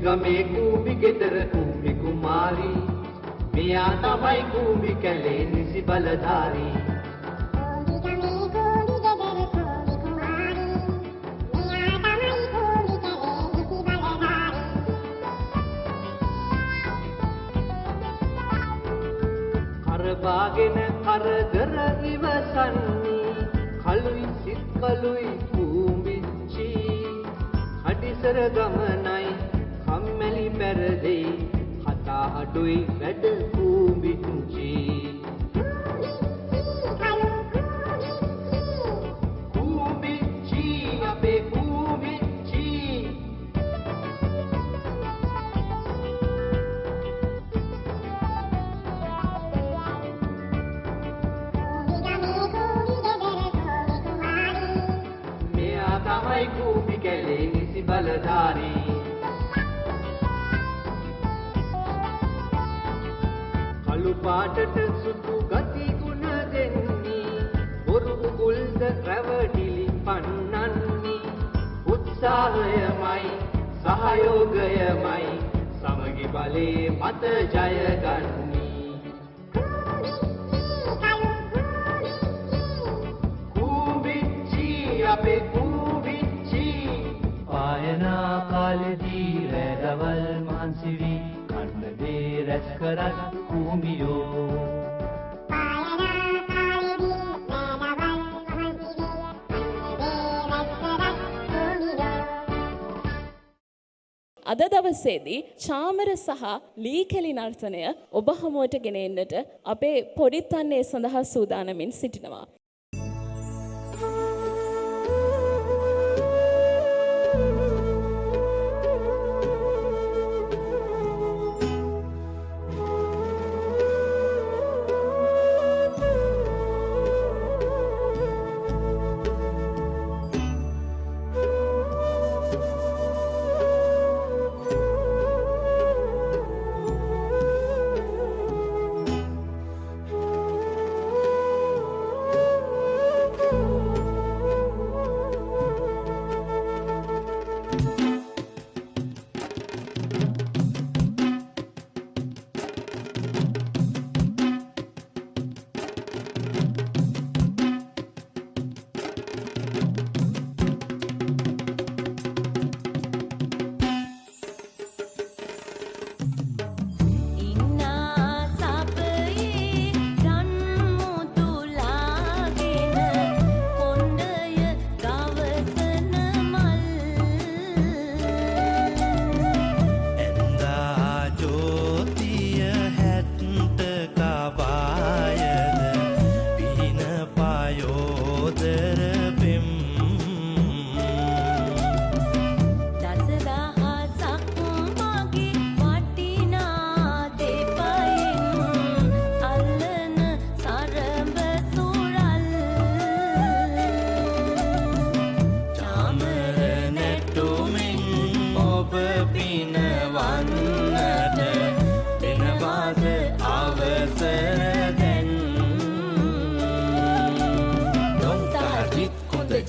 [SPEAKER 12] ගමේ කූඹි ගෙදර කූඹි කුමාරි මෙයා තමයි කූඹි කැලේ නිසි බලධාරී කරවාගෙන කරදර ඉවසන්නේ කලුයි සිත් කලුයි කූඹිච්චි හදිසර ගමනයි කම්මැලි පෙරදෙයි කතා අඩුයි වැඩ කූඹිච්චි කූඹිච්චි අපේ කූඹිච්චි මෙයා තමයි කූඹි කැලේ නිසි බලධාරී පාටට සුදු ගති ගුණ දෙන්නේ බොරු කුල්ද රැවටිලි පන්නන්නේ උත්සාහයමයි සහයෝගයමයි සමගි බලේ මත ජය ගන්නේ කූඹිච්චි අපේ කූඹිච්චි පායනා කාලෙදී රැදවල් මහන්සි වී කන්නදේ රැස් කරත් කූඹියෝ
[SPEAKER 1] අද දවසේදී චාමර සහ ලීකැලි නර්තනය ඔබ හමුවට ගෙන එන්නට අපේ පොඩිත්තන්නේ සඳහා සූදානමින් සිටිනවා.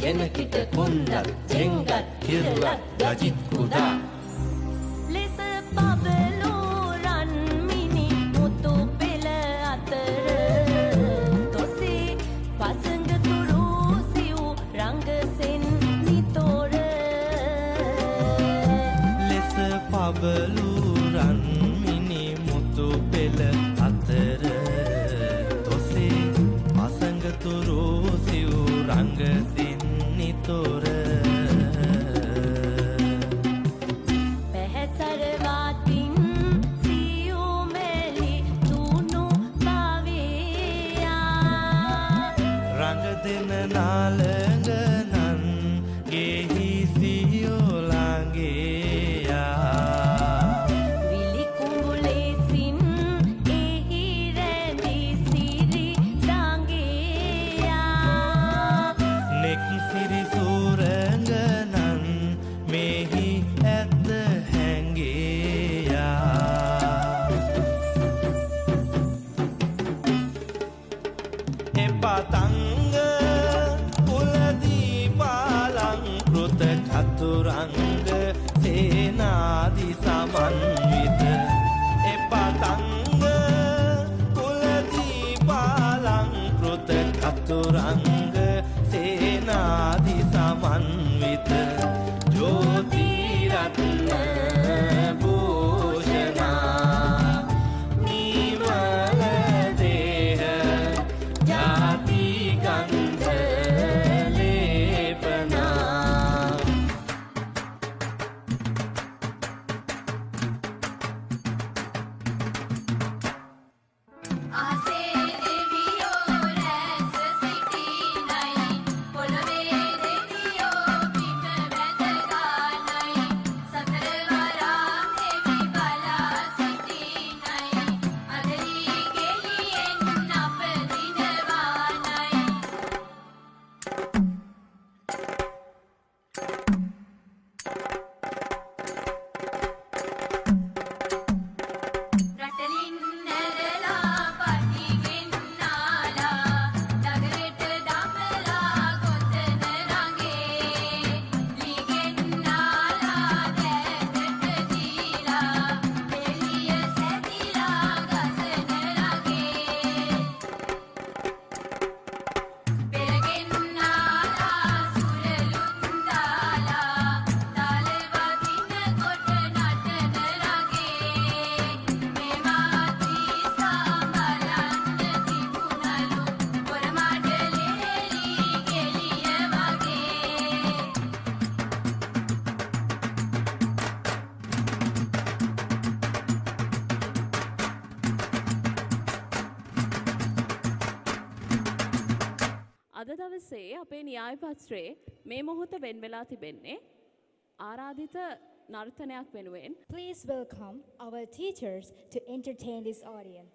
[SPEAKER 9] ජනකිට කොන්දත් ජෙංගත් කිරලත් රජිත් කුඩා
[SPEAKER 13] ලෙස පබලෝ රන් මිනි මුතු පෙළ අතර තොසේ පසඟ තුරු සිව් රංගසෙන් නිතොර
[SPEAKER 9] ලෙස පබලු රන් මිනි මුතු පෙළ අතර තොසේ පසඟ තුරු සිව් රංගසෙන් නිතොර නාලඟ නන් ගෙහි සියෝ ළඟේ යා
[SPEAKER 13] විලි කුඹුලෙසින් එහි රැඳි සිරි ළඟේ යා
[SPEAKER 9] නෙක් සිරි සූරංග නන් මෙහි ඇත හැංගේ යා එපතං චතුරංග සේනාදි සමන්විත එපතංග කුලදීපාලංකෘත චතුරංග සේනාදි සමන්විත ජෝතිරත්න භූෂණා නිමල දේහ ජාති ගන්ධ
[SPEAKER 1] අද දවසේ අපේ න්‍යාය පත්‍රයේ මේ මොහොත වෙන් වෙලා තිබෙන්නේ ආරාධිත නර්තනයක් වෙනුවෙන්.
[SPEAKER 2] Please welcome our teachers to entertain this audience.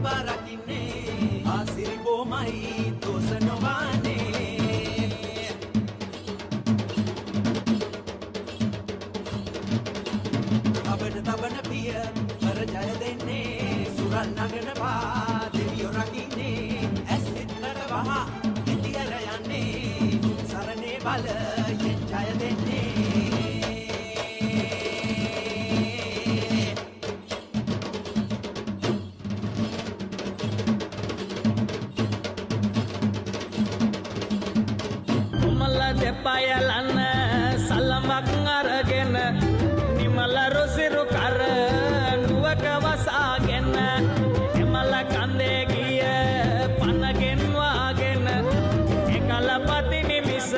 [SPEAKER 9] පෙරපා රකින්නේ ආසිරි බොමයි දෝෂ නොවන්නේ අපට තබන පිය පර ජය දෙන්නේ සුරන් නගන පා දෙවියෝ රකින්නේ ඇස් එක්කට වහා ඉතියර යන්නේ සරණේ බල යෙන් ජය දෙන්නේ
[SPEAKER 14] පයලන්න සල්ලමක් අරගෙන නිමල රොසිරු කර නුවක වසාගෙන එමල කන්දේ ගිය පනගෙන්වාගෙන එකල පති නිමිස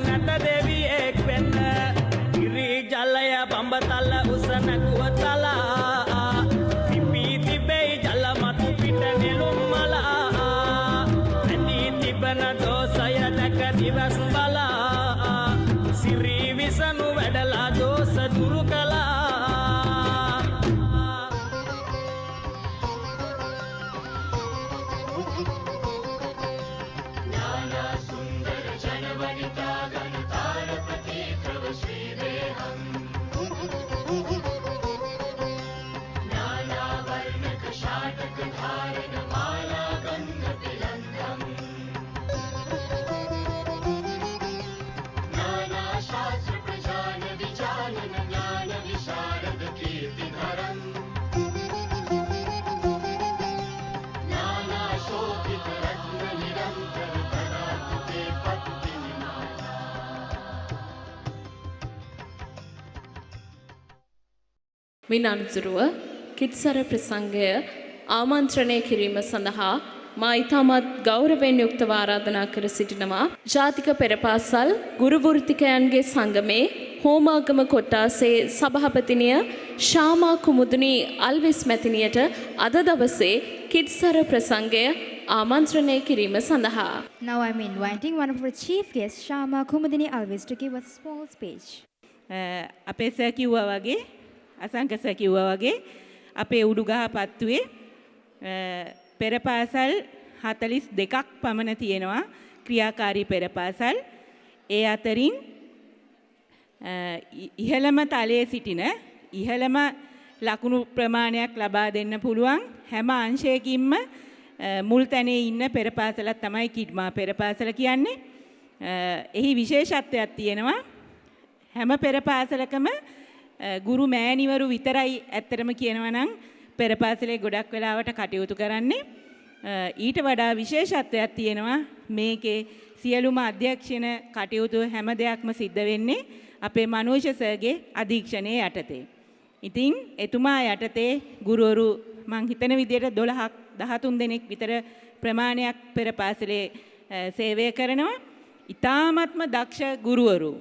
[SPEAKER 14] නැත දෙවියෙක් වෙන්න ඉරි ජලය බඹතල උස නැකුව තලා පිපී තිබෙයි ජල මතු පිට නෙළුම් මලා ඇඳී තිබෙන දෝසය දැක දිවස් බලා විසනු වැඩලා දෝෂ දුරු කළා නානා සුන්දර ජනවනිතා ගණතාරපති ප්‍රව ශ්‍රී දේහම් නානා වර්ණක ශාටක ධාරණ මාලා ගන්ධ පිලන්දම්
[SPEAKER 1] මින් අනුතුරුව කිත්සර ප්‍රසංගය ආමන්ත්‍රණය කිරීම සඳහා මා ඉතාමත් ගෞරවයෙන් යුක්තව ආරාධනා කර සිටිනවා ජාතික පෙරපාසල් ගුරු වෘත්තිකයන්ගේ සංගමේ හෝමාගම කොට්ටාසේ සභාපතිනිය ශාමා කුමුදුනි අල්විස් මැතිනියට අද දවසේ කිත්සර ප්‍රසංගය ආමන්ත්‍රණය කිරීම සඳහා.
[SPEAKER 2] Now I'm inviting one of our chief guests, Shama Kumudini Alvis, to give us a small speech.
[SPEAKER 15] අපේ සර් කිව්වා වගේ අසංක සර් කිව්වා වගේ අපේ උඩුගහ පත්තුවේ පෙරපාසල් 42ක් පමණ තියෙනවා ක්‍රියාකාරී පෙරපාසල්. ඒ අතරින් ඉහළම තලයේ සිටින ඉහළම ලකුණු ප්‍රමාණයක් ලබා දෙන්න පුළුවන් හැම අංශයකින්ම මුල් තැනේ ඉන්න පෙරපාසලක් තමයි කිඩ්මා පෙරපාසල කියන්නේ. එහි විශේෂත්වයක් තියෙනවා. හැම පෙරපාසලකම ගුරු මෑණිවරු විතරයි ඇත්තටම කියනවා නම් පෙරපාසලේ ගොඩක් වෙලාවට කටයුතු කරන්නේ. ඊට වඩා විශේෂත්වයක් තියෙනවා මේකේ සියලුම අධ්‍යක්ෂණ කටයුතු හැම දෙයක්ම සිද්ධ වෙන්නේ අපේ මනෝජ සර්ගේ අධීක්ෂණයේ යටතේ. ඉතින් එතුමා යටතේ ගුරුවරු මං හිතන විදිහට 12ක් 13 දෙනෙක් විතර ප්‍රමාණයක් පෙරපාසලේ සේවය කරනවා. ඉතාමත්ම දක්ෂ ගුරුවරු.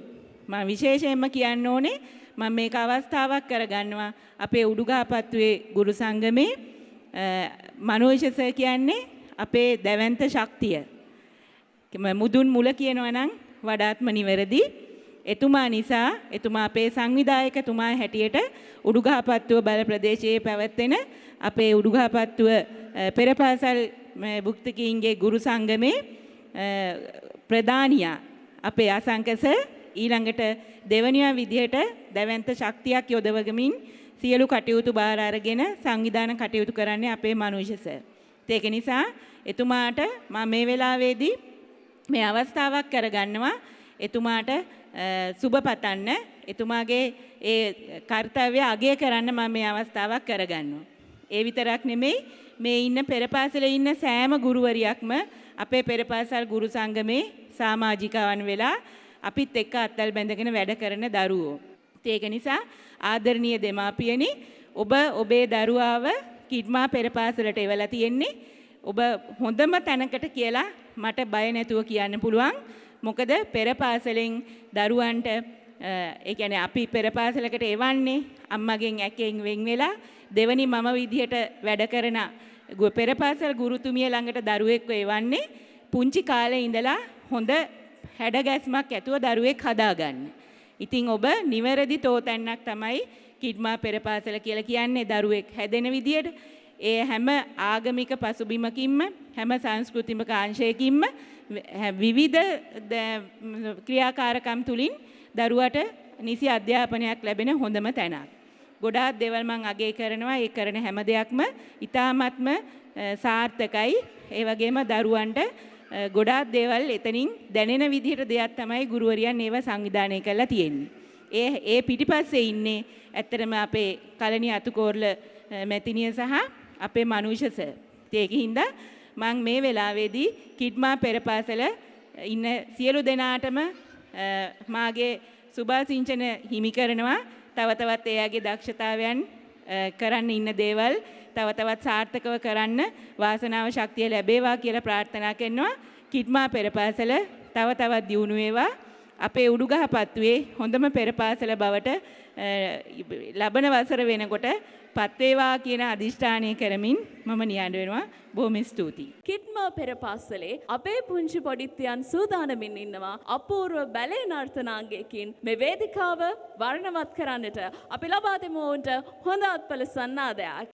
[SPEAKER 15] මම විශේෂයෙන්ම කියන්න ඕනේ මම මේක අවස්ථාවක් කරගන්නවා අපේ උඩුගහපත්තුවේ ගුරු සංගමේ මනෝජ සර් කියන්නේ අපේ දැවැන්ත ශක්තිය. මුදුන් මුල කියනවා නම් වඩාත්ම නිවැරදි. එතුමා නිසා එතුමා අපේ සංවිධායකතුමා හැටියට උඩුගහපත්තුව බල ප්‍රදේශයේ පැවැත්වෙන අපේ උඩුගහපත්තුව පෙරපාසල් භුක්තිකයින්ගේ ගුරු සංගමේ ප්‍රධානියා අපේ අසංක සර් ඊළඟට දෙවනියා විදිහට දැවැන්ත ශක්තියක් යොදවගමින් සියලු කටයුතු බාර අරගෙන සංවිධාන කටයුතු කරන්නේ අපේ මනෝජ සර්. ඒක නිසා එතුමාට මම මේ වෙලාවේදී මේ අවස්ථාවක් කරගන්නවා එතුමාට සුබ පතන්න එතුමාගේ ඒ කාර්යය අගය කරන්න මම මේ අවස්ථාවක් කරගන්නවා. ඒ විතරක් නෙමෙයි මේ ඉන්න පෙරපාසලේ ඉන්න සෑම ගුරුවරියක්ම අපේ පෙරපාසල් ගුරු සංගමේ සමාජිකවන් වෙලා අපිත් එක්ක අත්වල බැඳගෙන වැඩ කරන දරුවෝ. ඒක නිසා ආදරණීය දෙමාපියනි ඔබ ඔබේ දරුවාව කිඩ්මා පෙරපාසලට එවලා තියෙන්නේ. ඔබ හොඳම තැනකට කියලා මට බය නැතුව කියන්න පුළුවන්. මොකද පෙරපාසලෙන් දරුවන්ට ඒ කියන්නේ අපි පෙරපාසලකට එවන්නේ අම්මගෙන් ඇකෙන් වෙන් වෙලා දෙවනි මම විදිහට වැඩ කරන පෙරපාසල් ගුරුතුමිය ළඟට දරුවෙක්ව එවන්නේ පුංචි කාලේ ඉඳලා හොඳ හැඩගැස්මක් ඇතුව දරුවෙක් හදාගන්න. ඉතින් ඔබ නිවැරදි තෝතැන්නක් තමයි කිඩ්මා පෙරපාසල කියලා කියන්නේ දරුවෙක් හැදෙන විදියට. ඒ හැම ආගමික පසුබිමකින්ම හැම සංස්කෘතික අංශයකින්ම විවිධ ක්‍රියාකාරකම් තුලින් දරුවට නිසි අධ්‍යාපනයක් ලැබෙන හොඳම තැනක්. ගොඩාක් දේවල් මම අගය කරනවා. ඒ කරන හැම දෙයක්ම ඉතාමත්ම සාර්ථකයි. ඒ වගේම දරුවන්ට ගොඩාක් දේවල් එතනින් දැනෙන විදිහට දෙයක් තමයි ගුරුවරියන් ඒව සංවිධානය කරලා තියෙන්නේ. ඒ පිටිපස්සේ ඉන්නේ ඇත්තටම අපේ කලණි අතුකෝරළ මැතිණිය සහ අපේ මනුෂ්‍ය සර්. ඒකින්ද මම මේ වෙලාවේදී කිඩ්මා පෙරපාසල ඉන්න සියලු දෙනාටම මාගේ සුභාසිංචන හිමි කරනවා. තව තවත් එයාගේ දක්ෂතාවයන් කරන්න ඉන්න දේවල් තව තවත් සාර්ථකව කරන්න වාසනාව ශක්තිය ලැබේවා කියලා ප්‍රාර්ථනා කරනවා. කිඩ්මා පෙරපාසල තව තවත් දියුණු වේවා. අපේ උඩුගහපත්තුවේ හොඳම පෙරපාසල බවට ලබන වසර වෙනකොට පත් වේවා කියන අදිෂ්ඨානය කරමින් මම නියඬ වෙනවා. බොහොම ස්තුතියි.
[SPEAKER 1] කිඩ්මා පෙරපාසලේ අපේ පුංචි පොඩිත්තයන් සූදානමින් ඉන්නවා අපූර්ව බැලේ නර්තනාංගයකින් මේ වේදිකාව වර්ණවත් කරන්නට අපි ලබා දෙමු ඔවුන්ට හොඳ අත්පල සන්නාදයක්.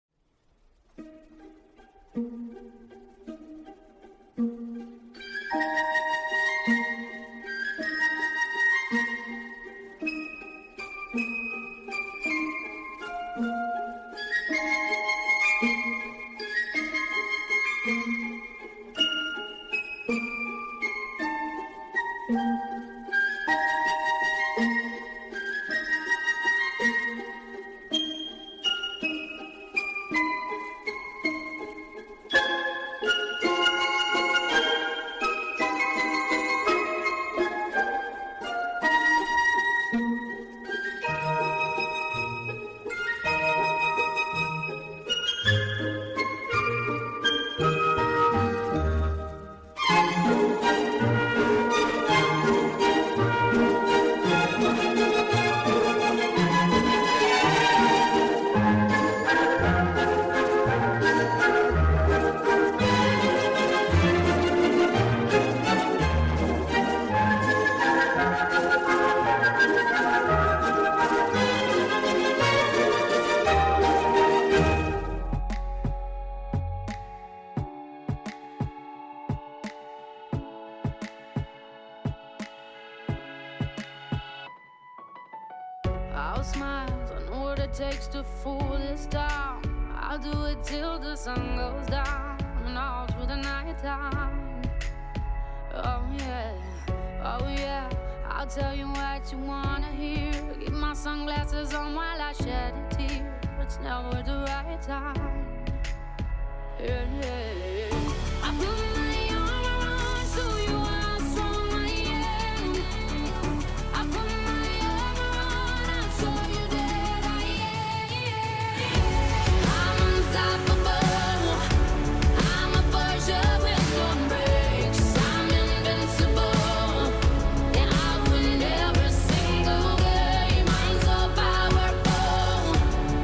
[SPEAKER 16] I'll smile, I know what it takes to fool this town. I'll do it till the sun goes down and all through the night time. Oh yeah, I'll tell you what you wanna hear. Keep my sunglasses on while I shed a tear. It's never the right time. Yeah. I put my arm around so you how strong I am. I put my arm around, I'll show you that I am. I'm unstoppable. I'm a Porsche with no brakes. I'm invincible. Yeah, I win every single game. I'm so powerful.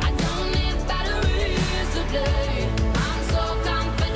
[SPEAKER 16] I don't need batteries to play. I'm so confident.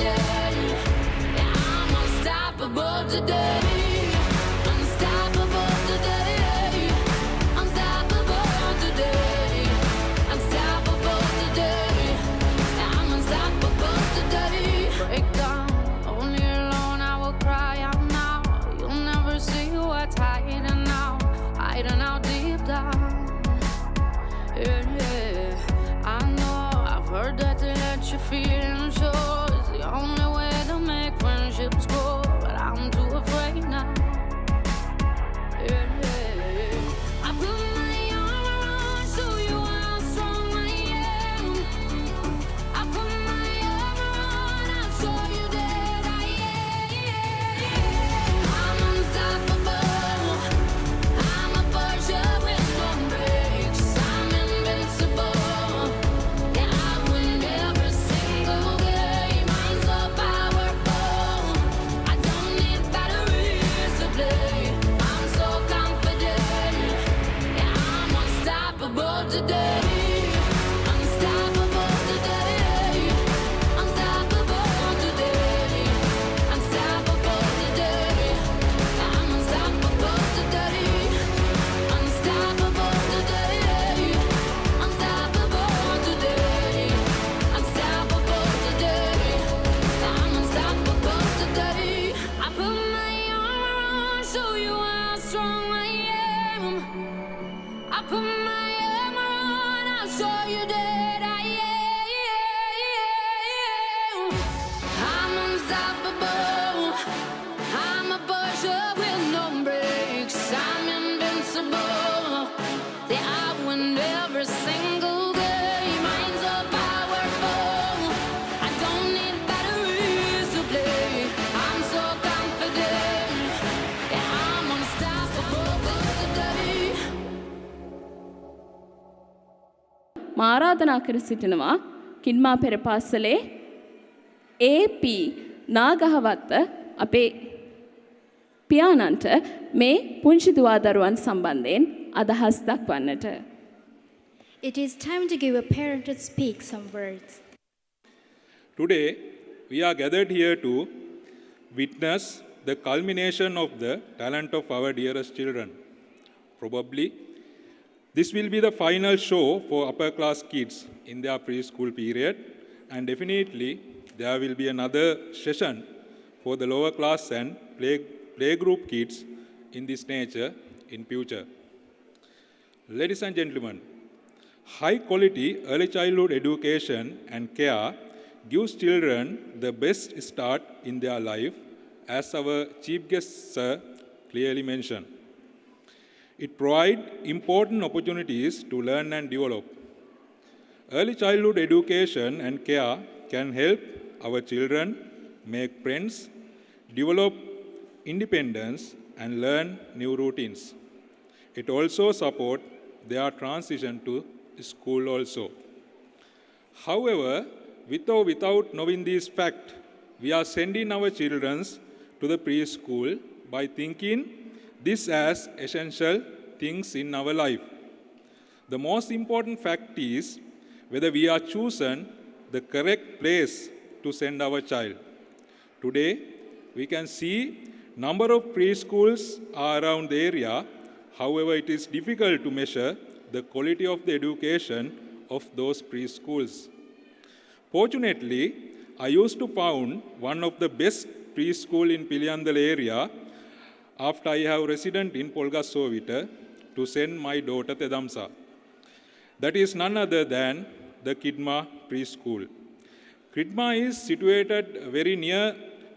[SPEAKER 1] මා ආරාධනා කර සිටිනවා කිඩ්මා පෙරපාසලේ AP නාගහවත්ත අපේ පියාණන්ට මේ පුංචි දුවා දරුවන් සම්බන්ධයෙන් අදහස් දක්වන්නට.
[SPEAKER 2] It is time to give a parent to speak some words.
[SPEAKER 17] Today, we are gathered here to witness the culmination of the talent of our dearest children. Probably, this will be the final show for upper class kids in their preschool period, and definitely there will be another session for the lower class and playgroup kids in this nature in future. Ladies and gentlemen, high quality early childhood education and care gives children the best start in their life, as our chief guest sir clearly mentioned. It provides important opportunities to learn and develop. Early childhood education and care can help our children make friends, develop independence, and learn new routines. It also supports their transition to school also. However, with or without knowing this fact, we are sending our children to the preschool by thinking this as essential things in our life. The most important fact is whether we are chosen the correct place to send our child. Today, we can see number of preschools are around the area. However, it is difficult to measure the quality of the education of those preschools. Fortunately, I used to found one of the best preschool in Piliyandala area after I have resident in Polgassovita to send my daughter Tedamsa. That is none other than the Kidma preschool. Kidma is situated very near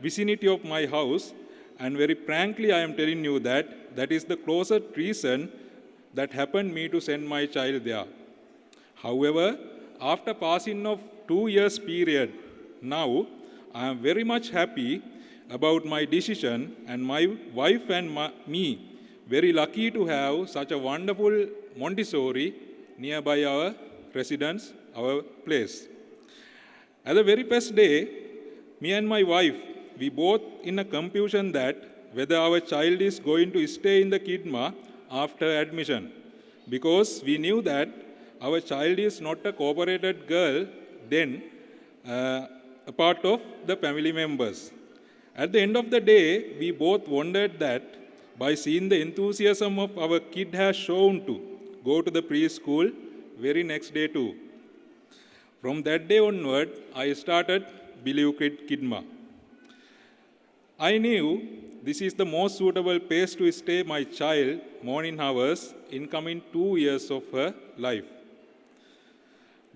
[SPEAKER 17] vicinity of my house, and very frankly I am telling you that that is the closest reason that happened me to send my child there. However, after passing of 2 years period, now I am very much happy about my decision, and my wife and me very lucky to have such a wonderful Montessori nearby our residence, our place. At the very first day, me and my wife, we both in a confusion that whether our child is going to stay in the Kidma after admission, because we knew that our child is not a cooperated girl, then a part of the family members. At the end of the day, we both wondered that by seeing the enthusiasm of our kid has shown to go to the preschool very next day too. From that day onward, I started Believe Kidma. I knew this is the most suitable place to stay my child morning hours in coming 2 years of her life.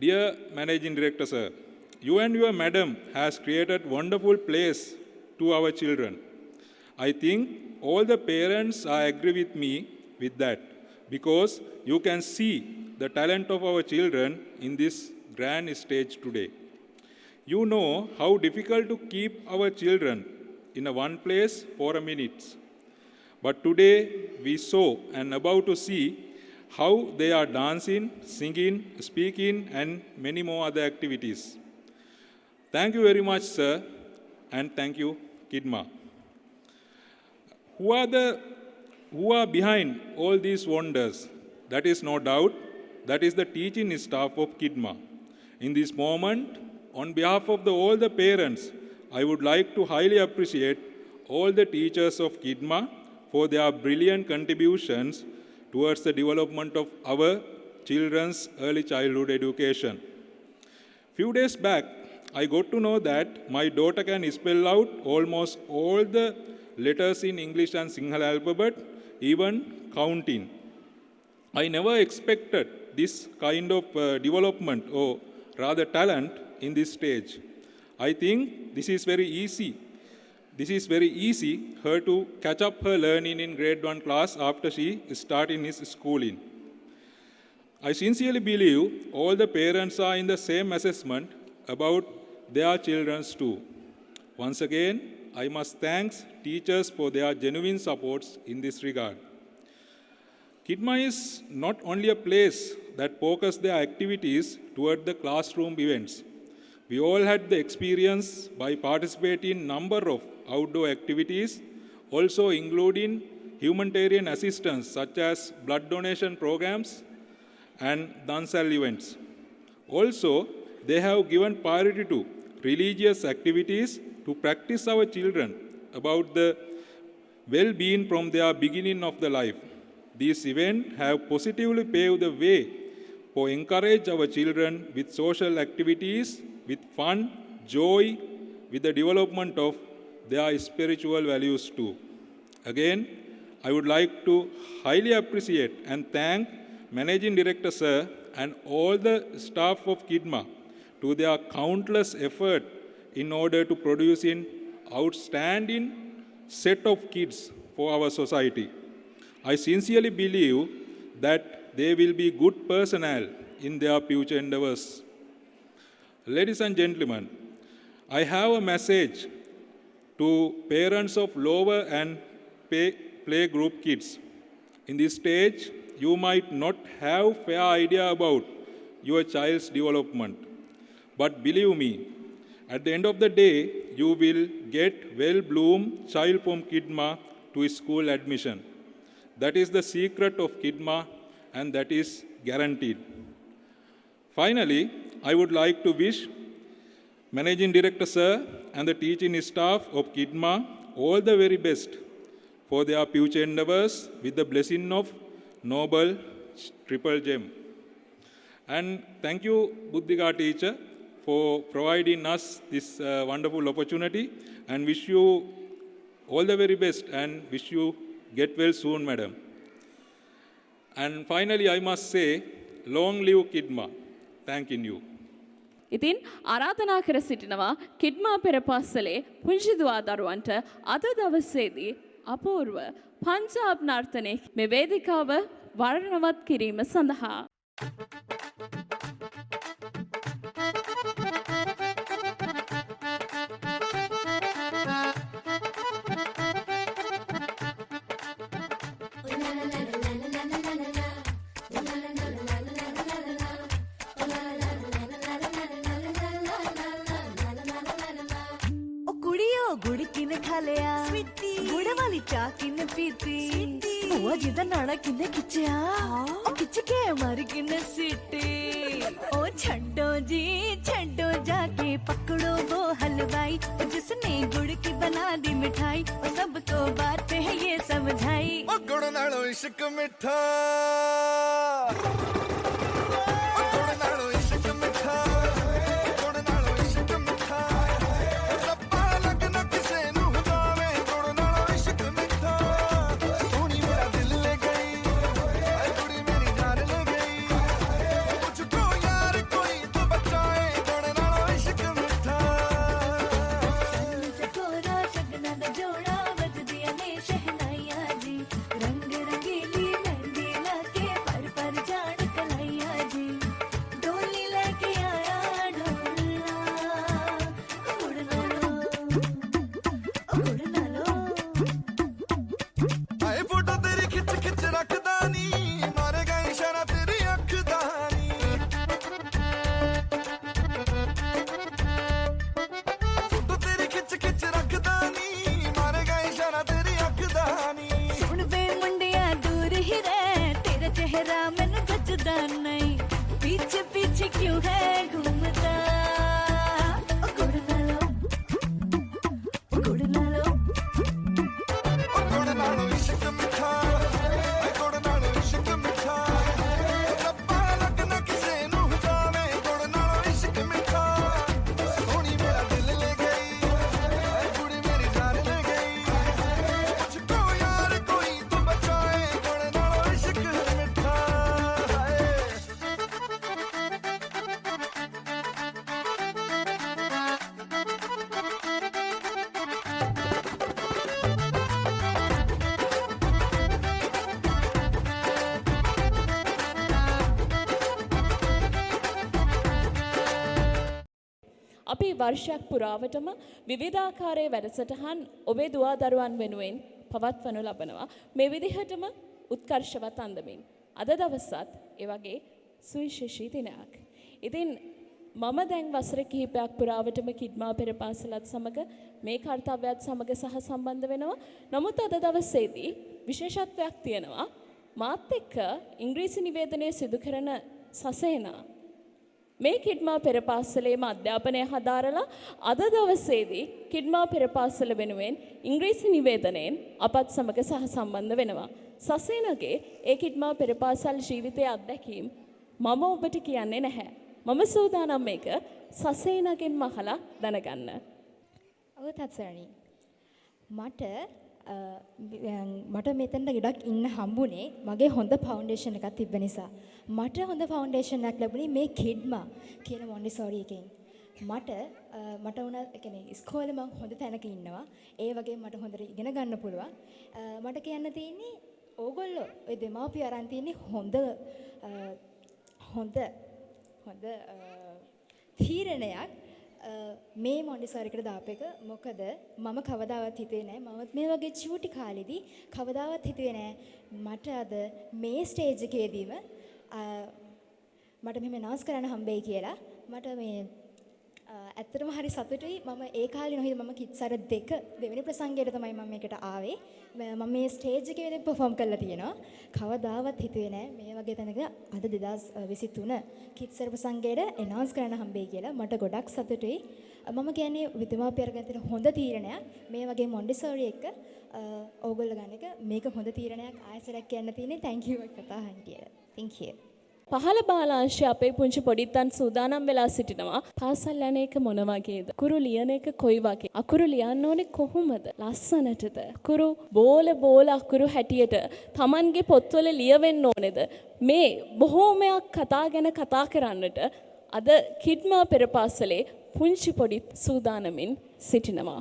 [SPEAKER 17] Dear Managing Director sir, you and your madam has created wonderful place to our children. I think all the parents are agree with me with that, because you can see the talent of our children in this grand stage today. You know how difficult to keep our children in a one place for a minute. But today we saw and about to see how they are dancing, singing, speaking, and many more other activities. Thank you very much, sir, and thank you, Kidma. Who are behind all these wonders? That is no doubt, that is the teaching staff of Kidma. In this moment, on behalf of all the parents, I would like to highly appreciate all the teachers of Kidma for their brilliant contributions towards the development of our children's early childhood education. Few days back, I got to know that my daughter can spell out almost all the letters in English and Sinhala alphabet, even counting. I never expected this kind of development, or rather talent, in this stage. I think this is very easy. This is very easy her to catch up her learning in grade 1 class after she started his schooling. I sincerely believe all the parents are in the same assessment about their children too. Once again, I must thank teachers for their genuine supports in this regard. Kidma is not only a place that focus their activities toward the classroom events. We all had the experience by participating in number of outdoor activities, also including humanitarian assistance such as blood donation programs and Dansal events. Also, they have given priority to religious activities to practice our children about the well-being from their beginning of the life. These events have positively paved the way for encourage our children with social activities, with fun, joy, with the development of their spiritual values too. Again, I would like to highly appreciate and thank Managing Director Sir and all the staff of KIDMA to their countless effort in order to produce an outstanding set of kids for our society. I sincerely believe that they will be good personnel in their future endeavors. Ladies and gentlemen, I have a message to parents of lower and play group kids. In this stage, you might not have fair idea about your child's development. But believe me, at the end of the day, you will get well-bloomed child from KIDMA to school admission. That is the secret of KIDMA, and that is guaranteed. Finally, I would like to wish Managing Director Sir and the teaching staff of KIDMA all the very best for their future endeavors with the blessing of Noble Triple Gem. And thank you, Buddhika teacher, for providing us this wonderful opportunity, and wish you all the very best and wish you get well soon, madam. And finally, I must say, long live KIDMA. Thanking you.
[SPEAKER 1] ඉතින් ආරාධනා කර සිටිනවා කිඩ්මා පෙරපාසලේ පුංචි දුවා දරුවන්ට අද දවසේදී අපූර්ව පංජාබ් නර්තනයේ මේ වේදිකාව වර්ණවත් කිරීම සඳහා
[SPEAKER 13] ಗುಡಿಕಿನ ಖಾಲೆಯ ಗುಡವಾಲಿ ಚಾಕಿನ ಪೀತಿ ಬುआ जिदा नाना किन्ने खिंचया खिंच के मारी किन्ने सीटी ओ छड्डो जाके पकड़ो वो हलवाई जिसने गुड़ की बना दी मिठाई और सबको बात है ये समझाई
[SPEAKER 9] ओ गुड़ नालो इश्क मिठा
[SPEAKER 1] අපි වර්ෂයක් පුරාවටම විවිධාකාරයේ වැඩසටහන් ඔබේ දුවා දරුවන් වෙනුවෙන් පවත්වනු ලබනවා. මේ විදිහටම උත්කර්ෂවත් අන්දමින්. අද දවසත් ඒ වගේ සුවිශේෂී දිනයක්. ඉතින් මම දැන් වසර කිහිපයක් පුරාවටම කිඩ්මා පෙර පාසලත් සමග මේ කාර්යයත් සමග සහසම්බන්ධ වෙනවා. නමුත් අද දවසේදී විශේෂත්වයක් තියෙනවා. මාත් එක්ක ඉංග්‍රීසි නිවේදනය සිදු කරන සසේනා මේ කිඩ්මා පෙර පාසලේම අධ්‍යාපනය හදාරලා අද දවසේදී කිඩ්මා පෙර පාසල වෙනුවෙන් ඉංග්‍රීසි නිවේදනයෙන් අපත් සමග සහසම්බන්ධ වෙනවා. සසේනගේ ඒ කිඩ්මා පෙර පාසල් ජීවිතයේ අත්දැකීම් මම ඔබට කියන්නේ නැහැ. මම සූදානම් මේක සසේනගෙන් අහලා දැනගන්න.
[SPEAKER 2] ඔව් තත්සරණි. මට මෙතනට ගොඩක් ඉන්න හම්බුනේ මගේ හොඳ ෆවුන්ඩේෂන් එකක් තිබ්බ නිසා. මට හොඳ ෆවුන්ඩේෂන් එකක් ලැබුණේ මේ කිඩ්මා කියන මොන්ටිසෝරි එකෙන්. මට උන කියන්නේ ඉස්කෝලේ මම හොඳ තැනක ඉන්නවා. ඒ වගේ මට හොඳට ඉගෙන ගන්න පුළුවන්. මට කියන්න තියෙන්නේ ඕගොල්ලෝ ඔය දෙමාපිය අරන් තියෙන්නේ හොඳ තීරණයක් මේ මොන්ටිසෝරි එකට දාපු එක. මොකද මම කවදාවත් හිතුවේ නෑ මමත් මේ වගේ චූටි කාලෙදී කවදාවත් හිතුවේ නෑ මට අද මේ ස්ටේජ් එකේදීම මට මෙහෙම නාස් කරන්න හම්බෙයි කියලා. මට මේ ඇත්තටම හරි සතුටුයි. මම ඒ කාලේ නොහිද මම කිත්සර දෙවෙනි ප්‍රසංගයට තමයි මම මේකට ආවේ. මම මේ ස්ටේජ් එකේ පර්ෆෝම් කරලා තියෙනවා. කවදාවත් හිතුවේ නෑ මේ වගේ තැනක අද 2023 කිත්සර ප්‍රසංගයට එනවුන්ස් කරන්න හම්බෙයි කියලා. මට ගොඩක් සතුටුයි. මම කියන්නේ විද්‍යාමාපිය අරගෙන තියෙන හොඳ තීරණයක් මේ වගේ මොන්ටිසෝරි එක ඕගොල්ලෝ ගන්න එක මේක හොඳ තීරණයක්. ආයෙසරක් කියන්න තියෙන්නේ thank you කතා අහන්න කියලා. thank you.
[SPEAKER 1] පහළ බාලාංශයේ අපේ පුංචි පොඩිත්තන් සූදානම් වෙලා සිටිනවා. පාසල් යන එක මොන වගේද? අකුරු ලියන එක කොයි වගේ? අකුරු ලියන්න ඕනේ කොහොමද? ලස්සනටද? අකුරු බෝල අකුරු හැටියට Tamanගේ පොත්වල ලියවෙන්න ඕනේද? මේ බොහෝමයක් කතා ගැන කතා කරන්නට අද කිඩ්මා පෙර පාසලේ පුංචි පොඩි සූදානමින් සිටිනවා.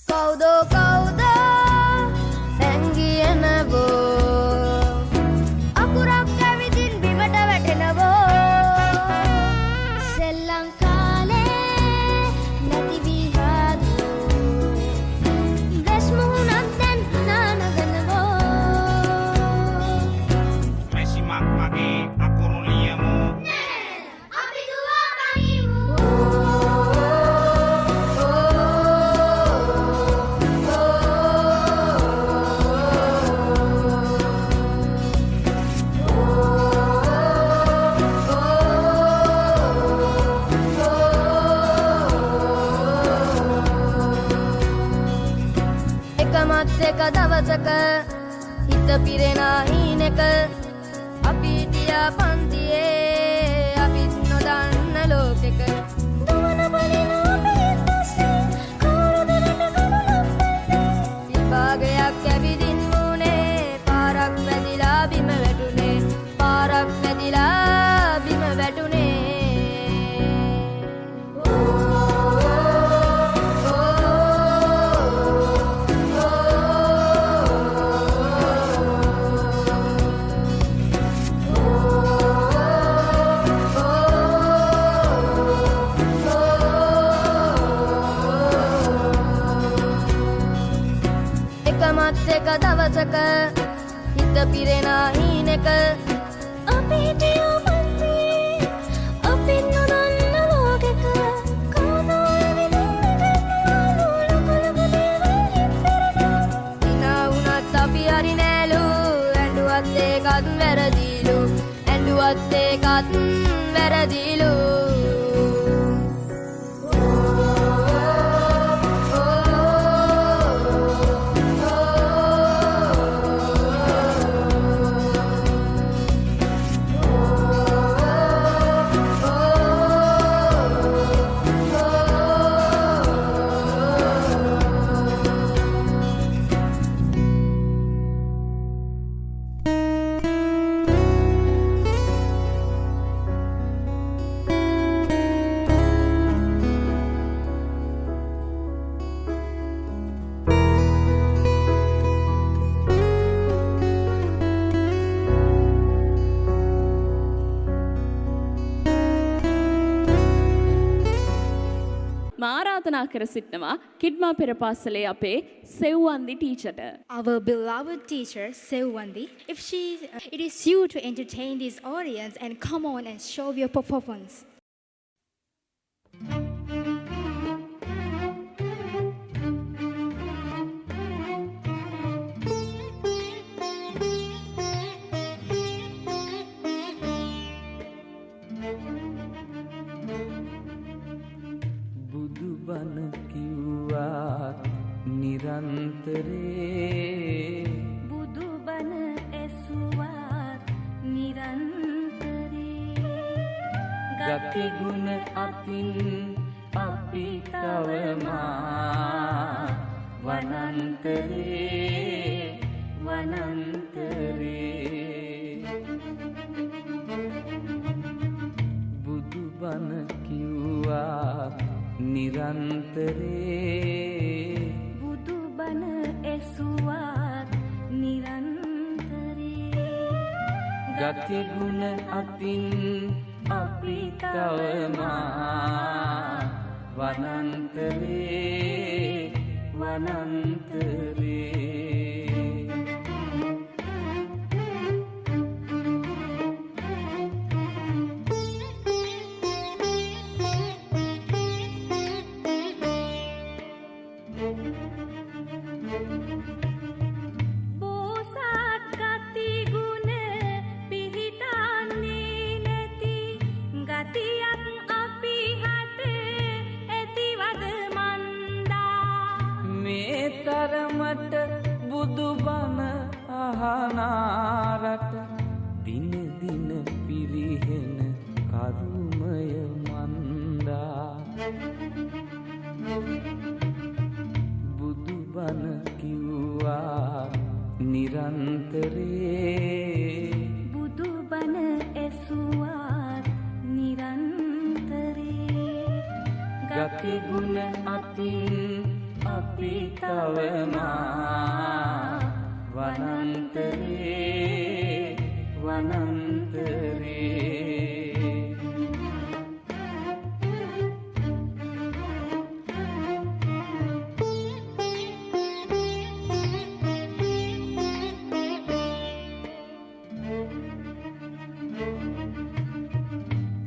[SPEAKER 18] කවුද අකුරක් ඇවිදින් බිමට වැටෙනවෝ සෙල්ලම් කාලේ නැති වී හදෝ බස් මුහුණක් දැන් නානගනවෝ
[SPEAKER 8] මැසිමක් මගේ අකුරු ලියමු
[SPEAKER 18] අපි දුවා බනිමු එක දවසක හිත පිරෙන හීනෙක අපි හිටියා පන්තියේ අපිත් නොදන්න ලෝකෙක දුවන බලන අපේ පස්සේ කවුරුද විභාගයක් ඇවිදින් වුණේ පාරක් වැදිලා බිම වැටුනේ පාරක් වැදිලා බිම වැටුනේ එක දවසක හිත පිරෙන හීනෙක අපි හිටියා පන්තියේ අපිත් නොදන්න ලෝකෙක කවුදෝ ඇවිදින් ඉනා වුණත් අපි හරි නෑලු ඇඬුවත් ඒකත් වැරදිලු ඇඬුවත් ඒකත් වැරදිලු
[SPEAKER 1] ආරාධනා කර සිටනවා කිඩ්මා පෙර පාසලේ අපේ සෙව්වන්දි ටීචර්ට.
[SPEAKER 2] Our beloved teacher, Sewandi, it is you to entertain this audience and come on and show your performance.
[SPEAKER 12] බුදුබණ කිව්වා නිරන්තරේ
[SPEAKER 13] බුදුබණ ඇසුවත් නිරන්තරේ
[SPEAKER 12] ගති ගුණ අතින් අපි තවමා වනන්තරේ බුදුබණ කිව්වා නිරන්තරේ
[SPEAKER 13] බුදුබණ ඇසුවත් නිරන්තරේ
[SPEAKER 12] ගති ගුණ අතින් අපි තවමා වනන්තරේ තරමට බුදුබණ අහනාරට දින දින පිරිහෙන කරුමය මන්දා බුදුබණ කිව්වා නිරන්තරේ
[SPEAKER 13] බුදුබණ ඇසුවත් නිරන්තරේ
[SPEAKER 12] ගති ගුණ අතින් අපි තවමා වනන්තරේ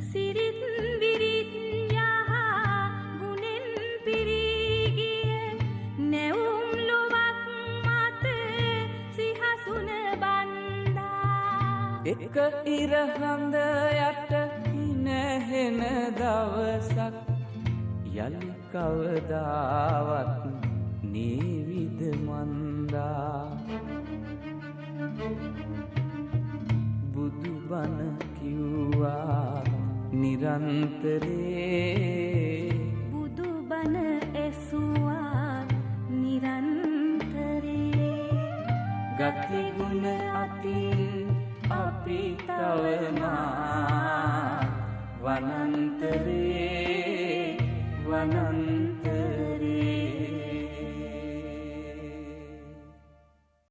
[SPEAKER 13] සිරිත් විරිත් යහ ගුණෙන් පිරී නැවුම් ලොවක් මත සිහසුන බන්දා
[SPEAKER 12] එක ඉරහඳ යට ඉනහෙන දවසක් යලි කවදාවත් නේවිද මන්දා බුදුබණ කිව්වා නිරන්තරේ
[SPEAKER 13] බුදුබණ ඇසුවත් නිරන්තරේ
[SPEAKER 12] ගති ගුණ අතින් අපි තවමා වනන්තරේ